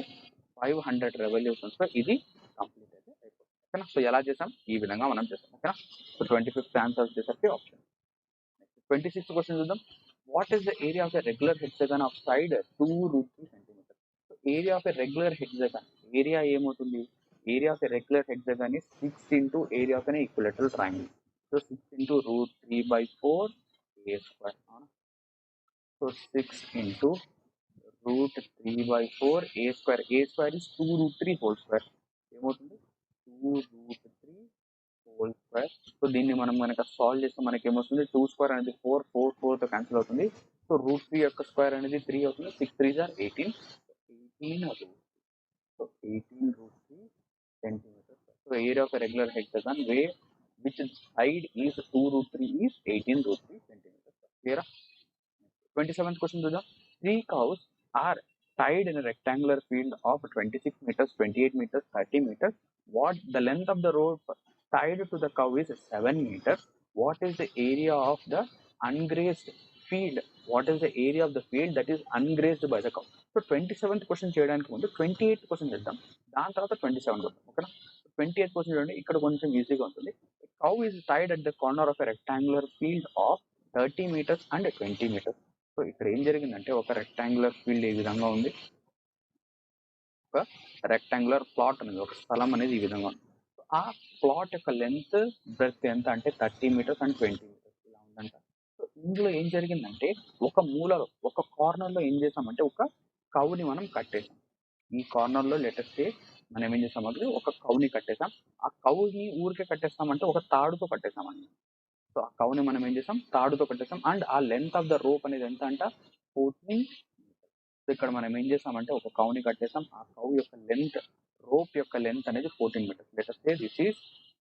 500 రెవల్యూషన్స్. సో ఇది కంప్లీట్ అయితే అయిపోతుంది ఓకేనా. సో ఎలా చేసాం, ఈ విధంగా మనం చేస్తాం ఓకేనా. సో 25th ఆన్సర్ వచ్చేసరికి ఆప్షన్. 26th క్వశ్చన్ చూద్దాం. What is the area of a regular hexagon of side 2√3 centimetre. So area of a regular hexagon, area ఏమవుతుంది, area of a regular hexagon is 6 into area of an equilateral triangle. So 6 into √3/4 a square. So 6 into √3/4 a square. A square is 2√3 whole square. ఏమవుతుంది 2√3 whole square. సో దీన్ని మనం కనుక సాల్వ్ చేస్తే మనకి ఏమవుతుంది, 2 స్క్వేర్ అనేది 4 4 4తో క్యాన్సిల్ అవుతుంది. సో √3 యొక్క స్క్వేర్ అనేది 3 అవుతుంది. 6 3 are 18. 18 అవుతుంది. So 18√3 centimetre. So area of regular hexagon way which side is 2√3 is 18√3 centimeters. Clear? 27th question చూద్దాం. 3 cows are tied in a rectangular field of 26 meters, 28 meters, 30 meters. What the length of the rope tied to the cow is 7 meters. What is the area of the ungrazed field? What is the area of the field that is ungrazed by the cow? So 27th question చేయడానికి ముందు 28th క్వశ్చన్ చేద్దాం, దాని తర్వాత 27 వద్దాం ఓకేనా. 28th క్వశ్చన్ చూడండి, ఇక్కడ కొంచెం ఈజీగా ఉంటుంది. Cow is tied at the corner of a rectangular field of 30 meters and 20 meters. So ఇక్కడ ఏం జరిగిందంటే ఒక రెక్టాంగులర్ ఫీల్డ్ ఈ విధంగా ఉంది, ఒక రెక్టాంగులర్ ప్లాట్ అనేది, ఒక స్థలం అనేది ఈ విధంగా ఉంది. సో ఆ ప్లాట్ యొక్క లెంత్ బ్రెడ్త్ ఎంత అంటే 30 meters and 20 meters ఇలా ఉందంట. సో ఇందులో ఏం జరిగిందంటే ఒక మూలలో ఒక కార్నర్లో ఏం చేసామంటే ఒక కౌని మనం కట్టేసాం. ఈ కార్నర్లో లెటెస్ట్ మనం ఏం చేసామంటే ఒక కౌని కట్టేసాం. ఆ కౌని ఊరికే కట్టేస్తామంటే ఒక తాడుతో కట్టేసామండి. సో ఆ కౌని మనం ఏం చేసాం, తాడుతో కట్టేసాం. అండ్ ఆ లెంత్ ఆఫ్ ద రోప్ అనేది ఎంత అంట 14 meters. సో ఇక్కడ మనం ఏం చేసామంటే ఒక కౌని కట్టేసాం. ఆ కౌ యొక్క లెంత్, రోప్ యొక్క లెంత్ అనేది 14 meters. Latest this is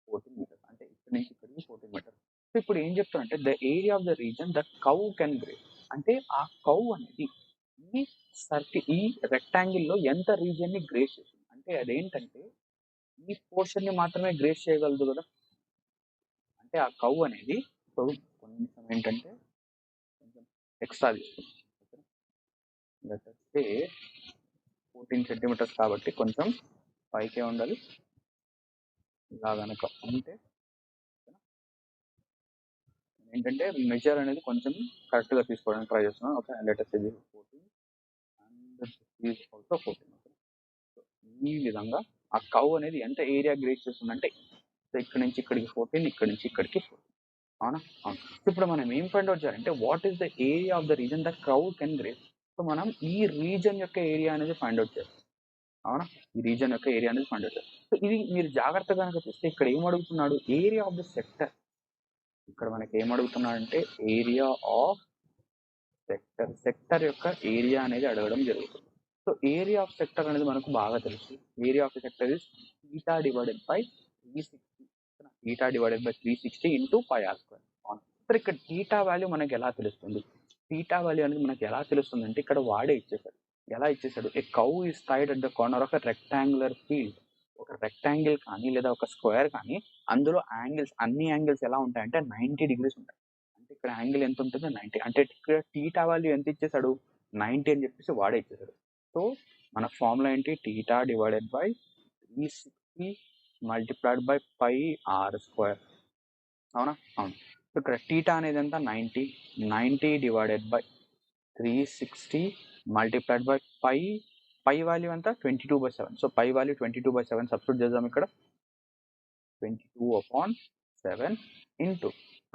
14 meters. అంటే ఇక్కడ నుంచి ఇక్కడికి 14 meters. సో ఇప్పుడు ఏం చెప్తారంటే the area of the reason the cow can grace, అంటే ఆ కౌ అనేది ఈ ఈ రెక్టాంగిల్లో ఎంత రీజియన్ ని గ్రేజ్ చేస్తుంది అంటే అదేంటంటే ఈ పోర్షన్ ని మాత్రమే గ్రేజ్ చేయగలదు కదా. అంటే ఆ కౌ అనేది కొంచెం ఏంటంటే కొంచెం ఎక్స్ట్రా తీసుకుంది. లేకపోతే 14 సెంటీమీటర్స్ కాబట్టి కొంచెం పైకే ఉండాలి. ఇలా కనుక ఉంటే ఏంటంటే మెజర్ అనేది కొంచెం కరెక్ట్గా తీసుకోవడానికి ట్రై చేస్తున్నాను. ఓకే, లేటెస్ట్ ఇది 14 అండ్ ఈజ్ ఆల్సో 14. సో ఈ విధంగా ఆ కౌ అనేది ఎంత ఏరియా గ్రేజ్ చేస్తుందంటే ఇక్కడ నుంచి ఇక్కడికి 14, ఇక్కడ నుంచి ఇక్కడికి 14. అవునా? అవును. ఇప్పుడు మనం ఏం ఫైండ్ అవుట్ చేయాలంటే what is the area of the reason the cow can grace. So మనం ఈ రీజన్ యొక్క ఏరియా అనేది ఫైండ్ అవుట్ చేయాలి. అవునా? ఈ రీజన్ యొక్క ఏరియా అనేది ఫైండ్ అవుట్ చేయాలి. సో ఇది మీరు జాగ్రత్తగా కనుక చూస్తే ఇక్కడ ఏం అడుగుతున్నాడు, ఏరియా ఆఫ్ ద సెక్టర్. ఇక్కడ మనకి ఏం అడుగుతున్నాడంటే ఏరియా ఆఫ్ సెక్టర్. సెక్టర్ యొక్క ఏరియా అనేది అడగడం జరుగుతుంది. సో ఏరియా ఆఫ్ సెక్టర్ అనేది మనకు బాగా తెలుసు. Area of sector is theta divided by 360. theta divided by 360 into pi r square. So ఇక్కడ theta వాల్యూ మనకి ఎలా తెలుస్తుంది, theta వాల్యూ అనేది మనకి ఎలా తెలుస్తుంది అంటే ఇక్కడ వాడే ఇచ్చేసాడు. ఎలా ఇచ్చేసాడు, a cow is tied at the corner of a rectangular field. ఒక రెక్టాంగిల్ కానీ లేదా ఒక స్క్వేర్ కానీ అందులో యాంగిల్స్, అన్ని యాంగిల్స్ ఎలా ఉంటాయంటే 90 degrees ఉంటాయి. అంటే ఇక్కడ యాంగిల్ ఎంత ఉంటుంది 90. అంటే ఇక్కడ theta వాల్యూ ఎంత ఇచ్చేసాడు 90 అని చెప్పేసి వాడే ఇచ్చేసాడు. సో మన ఫార్ములా ఏంటి, theta divided by 360 multiplied by pi r square. అవునా? అవును. ఇక్కడ టీటా అనేది ఎంత 90 divided by 360 multiplied by pi value ఎంత 22/7. సో పై వాల్యూ 22/7 సబ్స్టిట్యూట్ చేద్దాం ఇక్కడ 22/7 ఇంటూ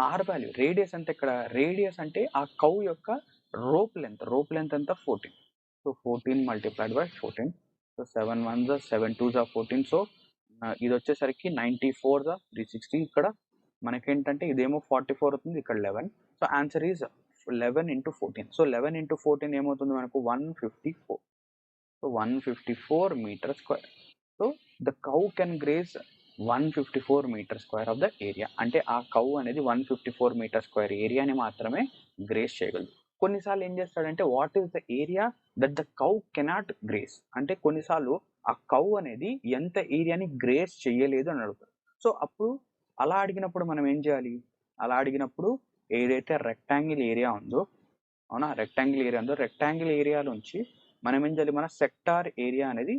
ఆర్ వాల్యూ రేడియస్ అంటే ఇక్కడ రేడియస్ అంటే ఆ కౌ యొక్క రోప్ లెంత్ ఎంత 14. So 14 multiplied by 14. So 7 1s 7 2s 14. So ఇది వచ్చేసరికి 94 360. ఇక్కడ మనకేంటంటే ఇదేమో 44 అవుతుంది, ఇక్కడ 11. So answer is 11 into 14. So 11 into 14 ఏమవుతుంది మనకు 154. So 154 meter square. So the cow can grace 154 meter square of the area. అంటే ఆ కౌ అనేది 154 meter square ఏరియాని మాత్రమే గ్రేజ్ చేయగలదు. కొన్నిసార్లు ఏం చేస్తాడంటే what is the area that the cow cannot grace, అంటే కొన్నిసార్లు ఆ కౌ అనేది ఎంత ఏరియాని గ్రేజ్ చేయలేదు అని అడుగుతారు. సో అప్పుడు అలా అడిగినప్పుడు మనం ఏం చేయాలి, అలా అడిగినప్పుడు ఏదైతే రెక్టాంగిల్ ఏరియా ఉందో, అవునా, రెక్టాంగిల్ ఏరియా నుంచి మనం ఏం చేయాలి, మన సెక్టార్ ఏరియా అనేది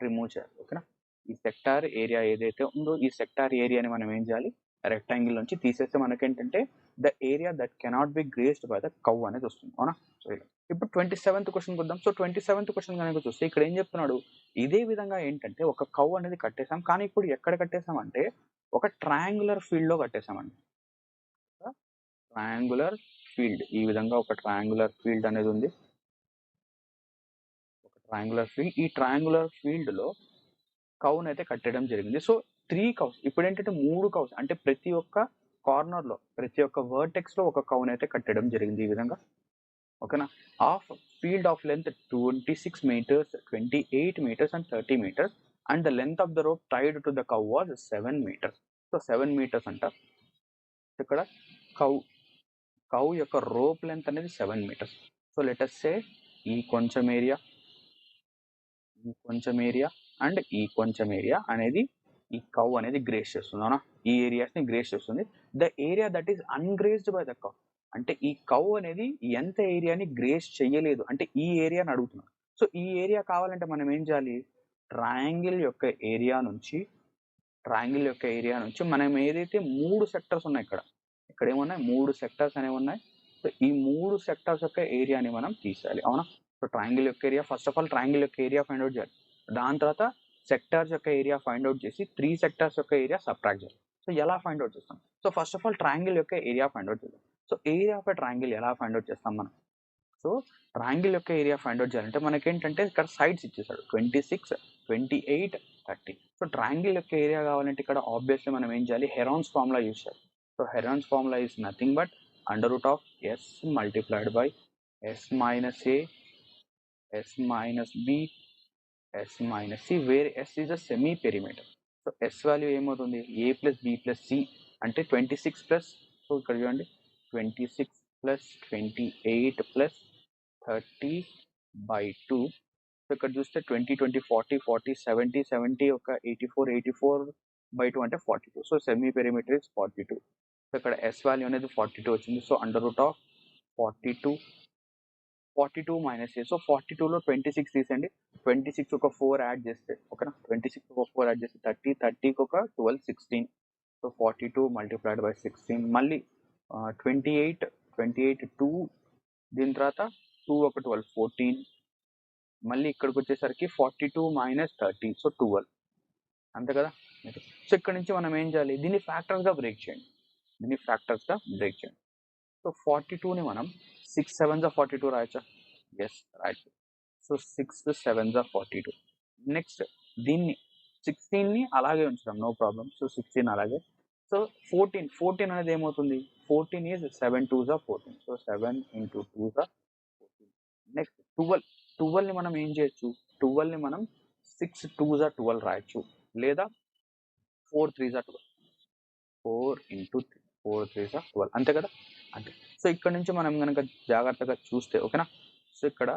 రిమూవ్ చేయాలి. ఓకేనా, ఈ సెక్టార్ ఏరియా ఏదైతే ఉందో ఈ సెక్టార్ ఏరియాని మనం ఏం చేయాలి, రెక్టాంగిల్ నుంచి తీసేస్తే మనకేంటంటే the area that cannot be grazed by the cow అనేది వస్తుంది. అవునా, సో ఇప్పుడు 27th క్వశ్చన్ వద్దాం. సో 27th క్వశ్చన్ కనుక చూస్తే ఇక్కడ ఏం చెప్తున్నాడు, ఇదే విధంగా ఏంటంటే ఒక కౌ అనేది కట్టేసాం, కానీ ఇప్పుడు ఎక్కడ కట్టేసామంటే ఒక ట్రయాంగులర్ ఫీల్డ్ లో కట్టేసామండి. ట్రయాంగులర్ ఫీల్డ్, ఈ విధంగా ఒక ట్రయాంగులర్ ఫీల్డ్ అనేది ఉంది, ఒక ట్రయాంగులర్ ఫీల్డ్. ఈ ట్రయాంగులర్ ఫీల్డ్ లో కౌన్ అయితే కట్టడం జరిగింది. సో 3 కౌస్, ఇప్పుడు ఏంటంటే 3 కౌస్, అంటే ప్రతి ఒక్క కార్నర్ లో ప్రతి ఒక్క వర్టెక్స్ లో ఒక కౌన్ అయితే కట్టడం జరిగింది ఈ విధంగా. ఓకేనా, of field of length 26 meters, 28 meters and 30 meters, and the length of the rope tied to the cow was 7 meters. So 7 meters అంట. ఇక్కడ కౌ యొక్క రోప్ లెంత్ అనేది 7 meters. So let us say ఈ కొంచెం ఏరియా అండ్ ఈ కొంచెం ఏరియా అనేది ఈ కౌ అనేది గ్రేస్ చేస్తుంది. అవునా, ఈ ఏరియాస్ ని గ్రేస్ చేస్తుంది. The area that is ungrazed by the cow, అంటే ఈ కౌ అనేది ఎంత ఏరియాని గ్రేస్ చేయలేదు, అంటే ఈ ఏరియాని అడుగుతున్నాం. సో ఈ ఏరియా కావాలంటే మనం ఏం చేయాలి, ట్రయాంగిల్ యొక్క ఏరియా నుంచి మనం ఏదైతే 3 సెక్టర్స్ ఉన్నాయి, ఇక్కడ ఏమున్నాయి 3 సెక్టర్స్ అనేవి ఉన్నాయి. సో ఈ 3 సెక్టర్స్ యొక్క ఏరియాని మనం తీసేయాలి. అవునా, సో ట్రయాంగిల్ యొక్క area, first of all triangle యొక్క ఏరియా ఫైండ్ అవుట్ చేయాలి. దాని తర్వాత సెక్టార్స్ యొక్క ఏరియా ఫైండ్ అవుట్ చేసి 3 సెక్టార్స్ యొక్క ఏరియా సబ్ట్రాక్ట్ చేయాలి. సో ఎలా ఫైండ్ అవుట్ చేస్తాం, so first of all triangle యొక్క ఏరియా ఫైండ్ అవుట్ చేద్దాం. సో ఏరియా ఆఫ్ ట్రయాంగిల్ ఎలా ఫైండ్ అవుట్ చేస్తాం మనం, సో ట్రయాంగిల్ యొక్క ఏరియా ఫైండ్ అవుట్ చేయాలంటే మనకేంటంటే ఇక్కడ సైడ్స్ ఇచ్చేసాడు 26, 28, 30. సో ట్రయాంగిల్ యొక్క ఏరియా కావాలంటే ఇక్కడ ఆబ్వియస్లీ మనం ఏం చేయాలి, హెరాన్స్ ఫార్ములా యూజ్ చేయాలి. So Heron's formula is nothing but √s multiplied by s minus a, s minus b, s minus c, where s is a semi perimeter. So s value ఏమవుతుంది, a plus b plus c అంటే 26 ప్లస్, సో ఇక్కడ చూడండి 26 ప్లస్ 28 ప్లస్ 30/2. సో ఇక్కడ చూస్తే 20 20 40 40 70 70 ఒక 84/2 అంటే 42. So semi perimeter is 42. So ఇక్కడ s వాల్యూ అనేది 42 వచ్చింది. సో √42 మైనస్ ఏ. సో 42లో 26 తీసేయండి, 26 ఒక 4 యాడ్ చేస్తే, ఓకేనా, 26 ఒక 4 యాడ్ చేస్తే 30, 30కి ఒక 12, 16. So 42 multiplied by 16. మళ్ళీ 28 2, దీని తర్వాత 2 ఒక 12, 14. మళ్ళీ ఇక్కడికి వచ్చేసరికి 42 మైనస్ 30, సో 12, అంతే కదా. సో ఇక్కడ నుంచి మనం ఏం చేయాలి, దీన్ని ఫ్యాక్టర్స్గా బ్రేక్ చేయండి. సో 42ని మనం 6 7s 42 రాయచ్చా, ఎస్ రాయచ్చు. So 6 7s 42. నెక్స్ట్ దీన్ని 16ని అలాగే ఉంచుదాం, నో ప్రాబ్లం. సో 16 అలాగే. సో 14 అనేది ఏమవుతుంది, 14 is 7 2s 14. So 7 into 2s 14. Next 12ని మనం ఏం చేయొచ్చు, 12ని మనం 6 2s 12 రాయొచ్చు, లేదా 4 3s 12, 4 into 3, 4 3s 12, అంతే కదా, అంతే. సో ఇక్కడ నుంచి మనం కనుక జాగ్రత్తగా చూస్తే, ఓకేనా, సో ఇక్కడ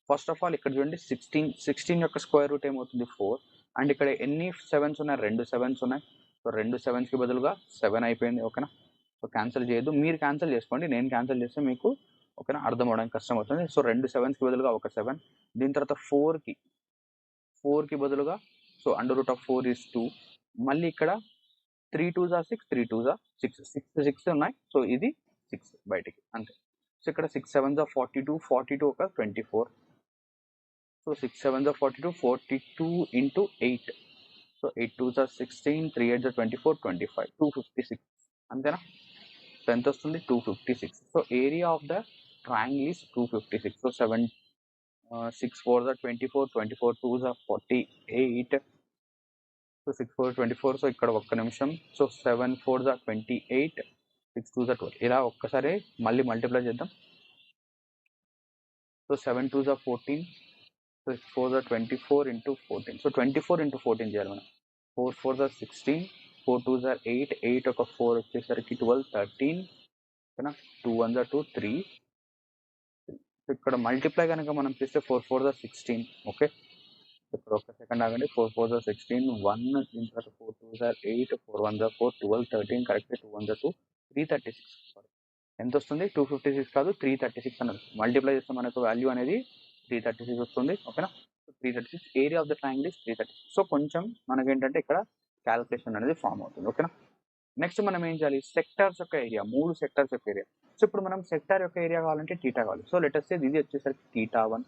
ఫస్ట్ ఆఫ్ ఆల్ ఇక్కడ చూడండి 16 యొక్క స్క్వేర్ రూట్ ఏమవుతుంది 4, అండ్ ఇక్కడ ఎన్ని 7s ఉన్నాయి, 2 7s ఉన్నాయి. సో 2 7sకి బదులుగా 7 అయిపోయింది, ఓకేనా. సో క్యాన్సిల్ చేయొద్దు, మీరు క్యాన్సిల్ చేసుకోండి, నేను క్యాన్సిల్ చేస్తే మీకు ఓకేనా అర్థం అవడానికి కష్టం అవుతుంది. సో 2 7sకి బదులుగా ఒక 7, దీని తర్వాత 4కి బదులుగా, సో √4 is 2, మళ్ళీ ఇక్కడ 3 2s are 6, 3 2s are 6, 6 ఉన్నాయి. సో ఇది 6 బయటికి అంతే. సో ఇక్కడ 6 7s are 42, 42 ఒక 24. So 6 7s are 42, 42 into 8. So 8 2s are 16, 3 8s are 24, 25, 256 అంతేనా. సో ఎంత వస్తుంది 256. So area of the triangle is 256. So 7 6 4s are 24, 24 2s are 48. So 6 4 24. So ఇక్కడ ఒక్క నిమిషం. So 7 4s are 28, 6 2s are 12. ఇలా ఒక్కసారి మళ్ళీ మల్టిప్లై చేద్దాం. So 7 2s are 14, 6 4s are 24 into 14. So 24 into 14 చేయాలి మనం. 4 4s are 16, 4 2s are 8, 8 ఒక 4 వచ్చేసరికి 12, 13 ఓకేనా. 2 1s are 2, 3. ఇక్కడ మల్టిప్లై కనుక మనం చేస్తే 4 4s are 16. ఓకే, ఇప్పుడు ఒక సెకండ్ ఆగండి. 4 4s are 16, 1 దీని తర్వాత 4 2s are 8, 4 1s are 4, 12 13 correct, 2 1s are 2, 336. Sorry ఎంత వస్తుంది 256 కాదు 336 అన్నది. మల్టిప్లై చేస్తే మనకు వాల్యూ అనేది 336 వస్తుంది. ఓకేనా. So 336 area of the triangle is 336. So కొంచెం మనకేంటంటే ఇక్కడ క్యాలిక్యులేషన్ అనేది ఫామ్ అవుతుంది. ఓకేనా. నెక్స్ట్ మనం ఏం చేయాలి, సెక్టార్స్ యొక్క ఏరియా, 3 సెక్టార్స్ యొక్క ఏరియా. సో ఇప్పుడు మనం సెక్టార్ యొక్క ఏరియా కావాలంటే టీటా కావాలి. సో లెట్ us say ఇది వచ్చేసరికి θ1,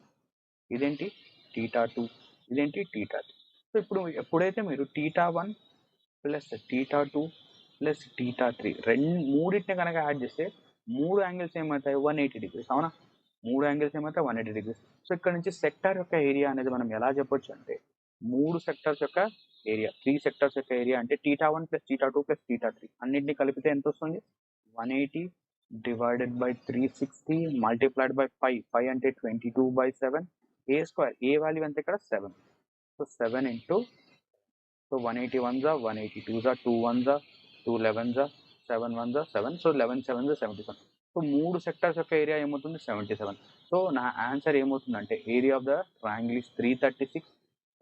ఇదేంటి θ2, ఇదేంటి θ3. సో ఇప్పుడు ఎప్పుడైతే మీరు θ1 ప్లస్ θ2 ప్లస్ θ3 మూడింటిని కనుక యాడ్ చేస్తే 3 యాంగిల్స్ ఏమవుతాయి 180 డిగ్రీస్. అవునా, 3 యాంగిల్స్ ఏమవుతాయి 180 డిగ్రీస్. సో ఇక్కడ నుంచి సెక్టార్ యొక్క ఏరియా అనేది మనం ఎలా చెప్పొచ్చు అంటే 3 సెక్టార్స్ యొక్క ఏరియా, 3 సెక్టార్స్ యొక్క ఏరియా అంటే θ1 ప్లస్ θ2 ప్లస్ θ3 అన్నింటినీ కలిపితే ఎంత వస్తుంది 180 డివైడెడ్ బై 360 మల్టిప్లైడ్ బై 5, 5 అంటే 22/7, ఏ స్క్వేర్, ఏ వాల్యూ ఎంత ఇక్కడ 7. So 7 into, so 181s are 182s are 2 1s are 2 11s are 7 1s are 7. So 11 7s are 77. So 3 sectors యొక్క ఏరియా ఏమవుతుంది 77. సో నా ఆన్సర్ ఏమవుతుందంటే area of the triangle is 336.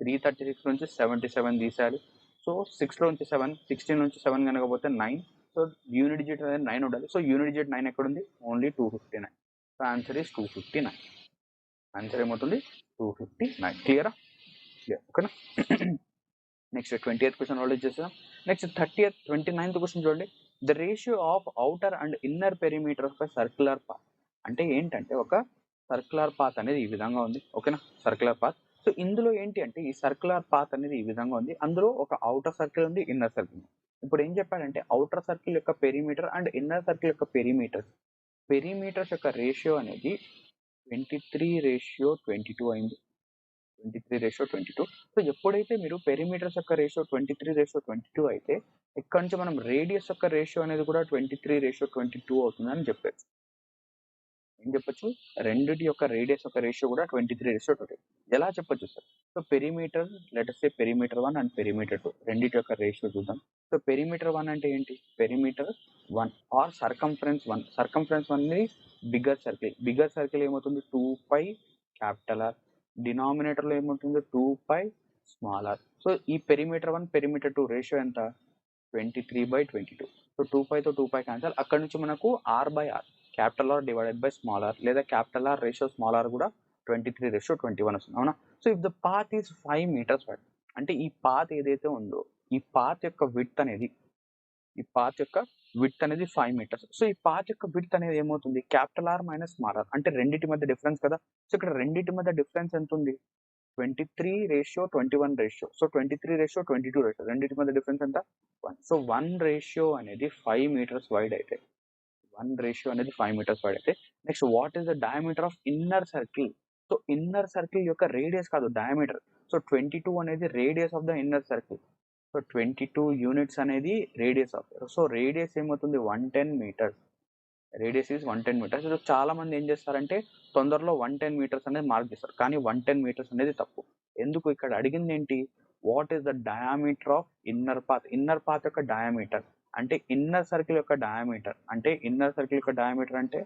336 నుంచి 77 తీసేయాలి. సో 6లో నుంచి 7, 16 నుంచి 7 కనుక పోతే 9. సో యూనిట్ డిజిట్ అనేది 9 ఉండాలి. సో యూనిట్ డిజిట్ 9 ఎక్కడ ఉంది, only 259. So answer is 259. Answer ఏమవుతుంది 259. క్లియరా? క్లియర్. ఓకేనా. నెక్స్ట్ 20th క్వశ్చన్ ఆల్రెడీ చేసాం. నెక్స్ట్ 29th క్వశ్చన్ చూడండి. The ratio of outer and inner perimeter of circular path. అంటే ఏంటంటే ఒక సర్క్యులర్ పాత్ అనేది ఈ విధంగా ఉంది. ఓకేనా, సర్క్యులర్ పాత్. సో ఇందులో ఏంటి అంటే ఈ సర్క్యులర్ పాత్ అనేది ఈ విధంగా ఉంది. అందులో ఒక అవుటర్ సర్కిల్ ఉంది, ఇన్నర్ సర్కిల్. ఇప్పుడు ఏం చెప్పాడంటే అవుటర్ సర్కిల్ యొక్క పెరిమీటర్ అండ్ ఇన్నర్ సర్కిల్ యొక్క పెరిమీటర్స్ యొక్క రేషియో అనేది 23:22 అయింది. 23:22. సో ఎప్పుడైతే మీరు పెరిమీటర్స్ యొక్క రేషియో 23:22 అయితే ఇక్కడ నుంచి మనం రేడియస్ యొక్క రేషియో అనేది కూడా 23:22 అవుతుందని చెప్పచ్చు. ఏం చెప్పొచ్చు, రెండిటి యొక్క రేడియస్ యొక్క రేషియో కూడా 23:22. ఎలా చెప్పొచ్చు sir? So perimeter, let us say perimeter 1 and perimeter 2 రెండిటి యొక్క రేషియో చూద్దాం. సో పెరిమీటర్ 1 అంటే ఏంటి, పెరిమీటర్ 1 ఆర్ సర్కంఫరెన్స్ 1. సర్కంఫరెన్స్ 1 ని బిగ్గర్ సర్కిల్ ఏమవుతుంది 2π క్యాపిటల్ R. డినామినేటర్లో ఏమవుతుంది 2π స్మాల్ r. సో ఈ పెరిమీటర్ 1 పెరిమీటర్ 2 రేషియో ఎంత 23/22. సో 2πతో 2π క్యాన్సల్. అక్కడ నుంచి మనకు r/r, capital R divided by small r, లేదా capital R ratio small r కూడా 23:21 వస్తుంది. అవునా. So if the path is 5 meters wide, అంటే ఈ పాత్ ఏదైతే ఉందో ఈ పాత్ యొక్క విడ్త్ అనేది 5 meters. సో ఈ పాత్ యొక్క విడ్త్ అనేది ఏమవుతుంది capital R minus small r, అంటే రెండింటి మధ్య డిఫరెన్స్ కదా. సో ఇక్కడ రెండింటి మధ్య డిఫరెన్స్ ఎంత ఉంది 23:21 రేషియో. సో 23:22 రేషియో, రెండింటి మధ్య డిఫరెన్స్ ఎంత 1. సో 1 రేషియో అనేది 5 meters వైడ్ అయితే, 1 రేషియో అనేది 5 meters వైడ్ అయితే next what is the diameter of inner circle. So inner circle యొక్క రేడియస్ కాదు డయామీటర్. సో 22 అనేది radius of the inner circle. So 22 units అనేది రేడియస్ ఆఫ్, సో రేడియస్ ఏమవుతుంది 110 meters. Radius is 110 meters. So చాలా మంది ఏం చేస్తారంటే తొందరలో 110 meters అనేది మార్క్ చేస్తారు, కానీ 110 meters అనేది తప్పు. ఎందుకు, ఇక్కడ అడిగింది ఏంటి, what is the diameter of inner path. Inner path యొక్క డయామీటర్ అంటే ఇన్నర్ సర్కిల్ యొక్క డయామీటర్ అంటే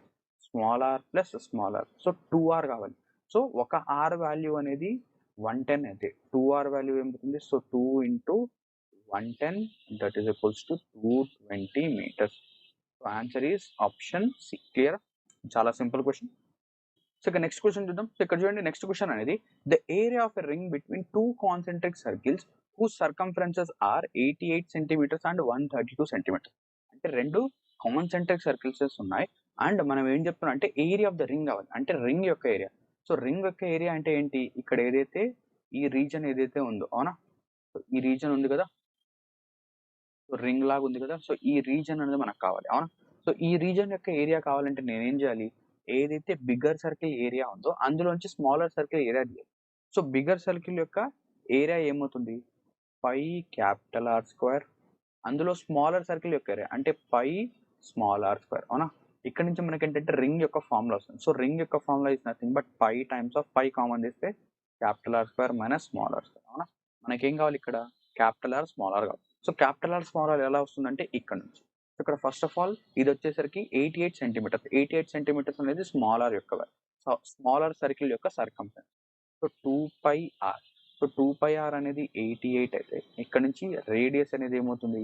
small r plus small r. So 2r కావాలి. సో ఒక r వాల్యూ అనేది 110 అయితే 2r వాల్యూ ఏమవుతుంది, so 2 into 110 that is equals to 220 meters. So answer is option C. Clear, చాలా సింపుల్ క్వశ్చన్. సో ఇక నెక్స్ట్ క్వశ్చన్ చూద్దాం. సో ఇక్కడ చూడండి నెక్స్ట్ క్వశ్చన్ అనేది the area of a ring between 2 concentric circles whose circumferences are 88 centimeters and 132 centimeters. అంటే రెండు కాన్సెంట్రిక్ సర్కిల్స్ ఉన్నాయి. అండ్ మనం ఏం చెప్తున్నాం అంటే ఏరియా ఆఫ్ ద రింగ్ కావాలి, అంటే రింగ్ యొక్క ఏరియా. సో రింగ్ యొక్క ఏరియా అంటే ఏంటి, ఇక్కడ ఏదైతే ఈ రీజన్ ఏదైతే ఉందో, అవునా, ఈ రీజన్ ఉంది కదా, సో రింగ్ లాగా ఉంది కదా, సో ఈ రీజన్ అనేది మనకు కావాలి, అవునా. సో ఈ రీజన్ యొక్క ఏరియా కావాలంటే నేనేం చేయాలి, ఏదైతే బిగ్గర్ సర్కిల్ ఏరియా ఉందో అందులోంచి స్మాలర్ సర్కిల్ ఏరియా తీయాలి. సో బిగ్గర్ సర్కిల్ యొక్క ఏరియా ఏమవుతుంది, పై క్యాపిటల్ ఆర్ స్క్వేర్, అందులో స్మాలర్ సర్కిల్ యొక్క ఏరియా అంటే పై స్మాల్ ఆర్ స్క్వేర్, అవునా. ఇక్కడ నుంచి మనకి ఏంటంటే రింగ్ యొక్క ఫార్ములా వస్తుంది. సో రింగ్ యొక్క formula is nothing but pi times of pi common తీస్తే capital R square minus small r square, అవునా. మనకేం కావాలి ఇక్కడ, క్యాపిటల్ ఆర్ స్మాల్ ఆర్ కావాలి. So capital R small r ఎలా వస్తుందంటే ఇక్కడ నుంచి. సో ఇక్కడ ఫస్ట్ ఆఫ్ ఆల్ ఇది వచ్చేసరికి 88 సెంటీమీటర్స్. 88 సెంటీమీటర్స్ అనేది స్మాల్ ఆర్ యొక్క, సో స్మాల్ ఆర్ సర్కిల్ యొక్క circumference. So 2πr. So 2πr అనేది 88 అయితే ఇక్కడ నుంచి రేడియస్ అనేది ఏమవుతుంది,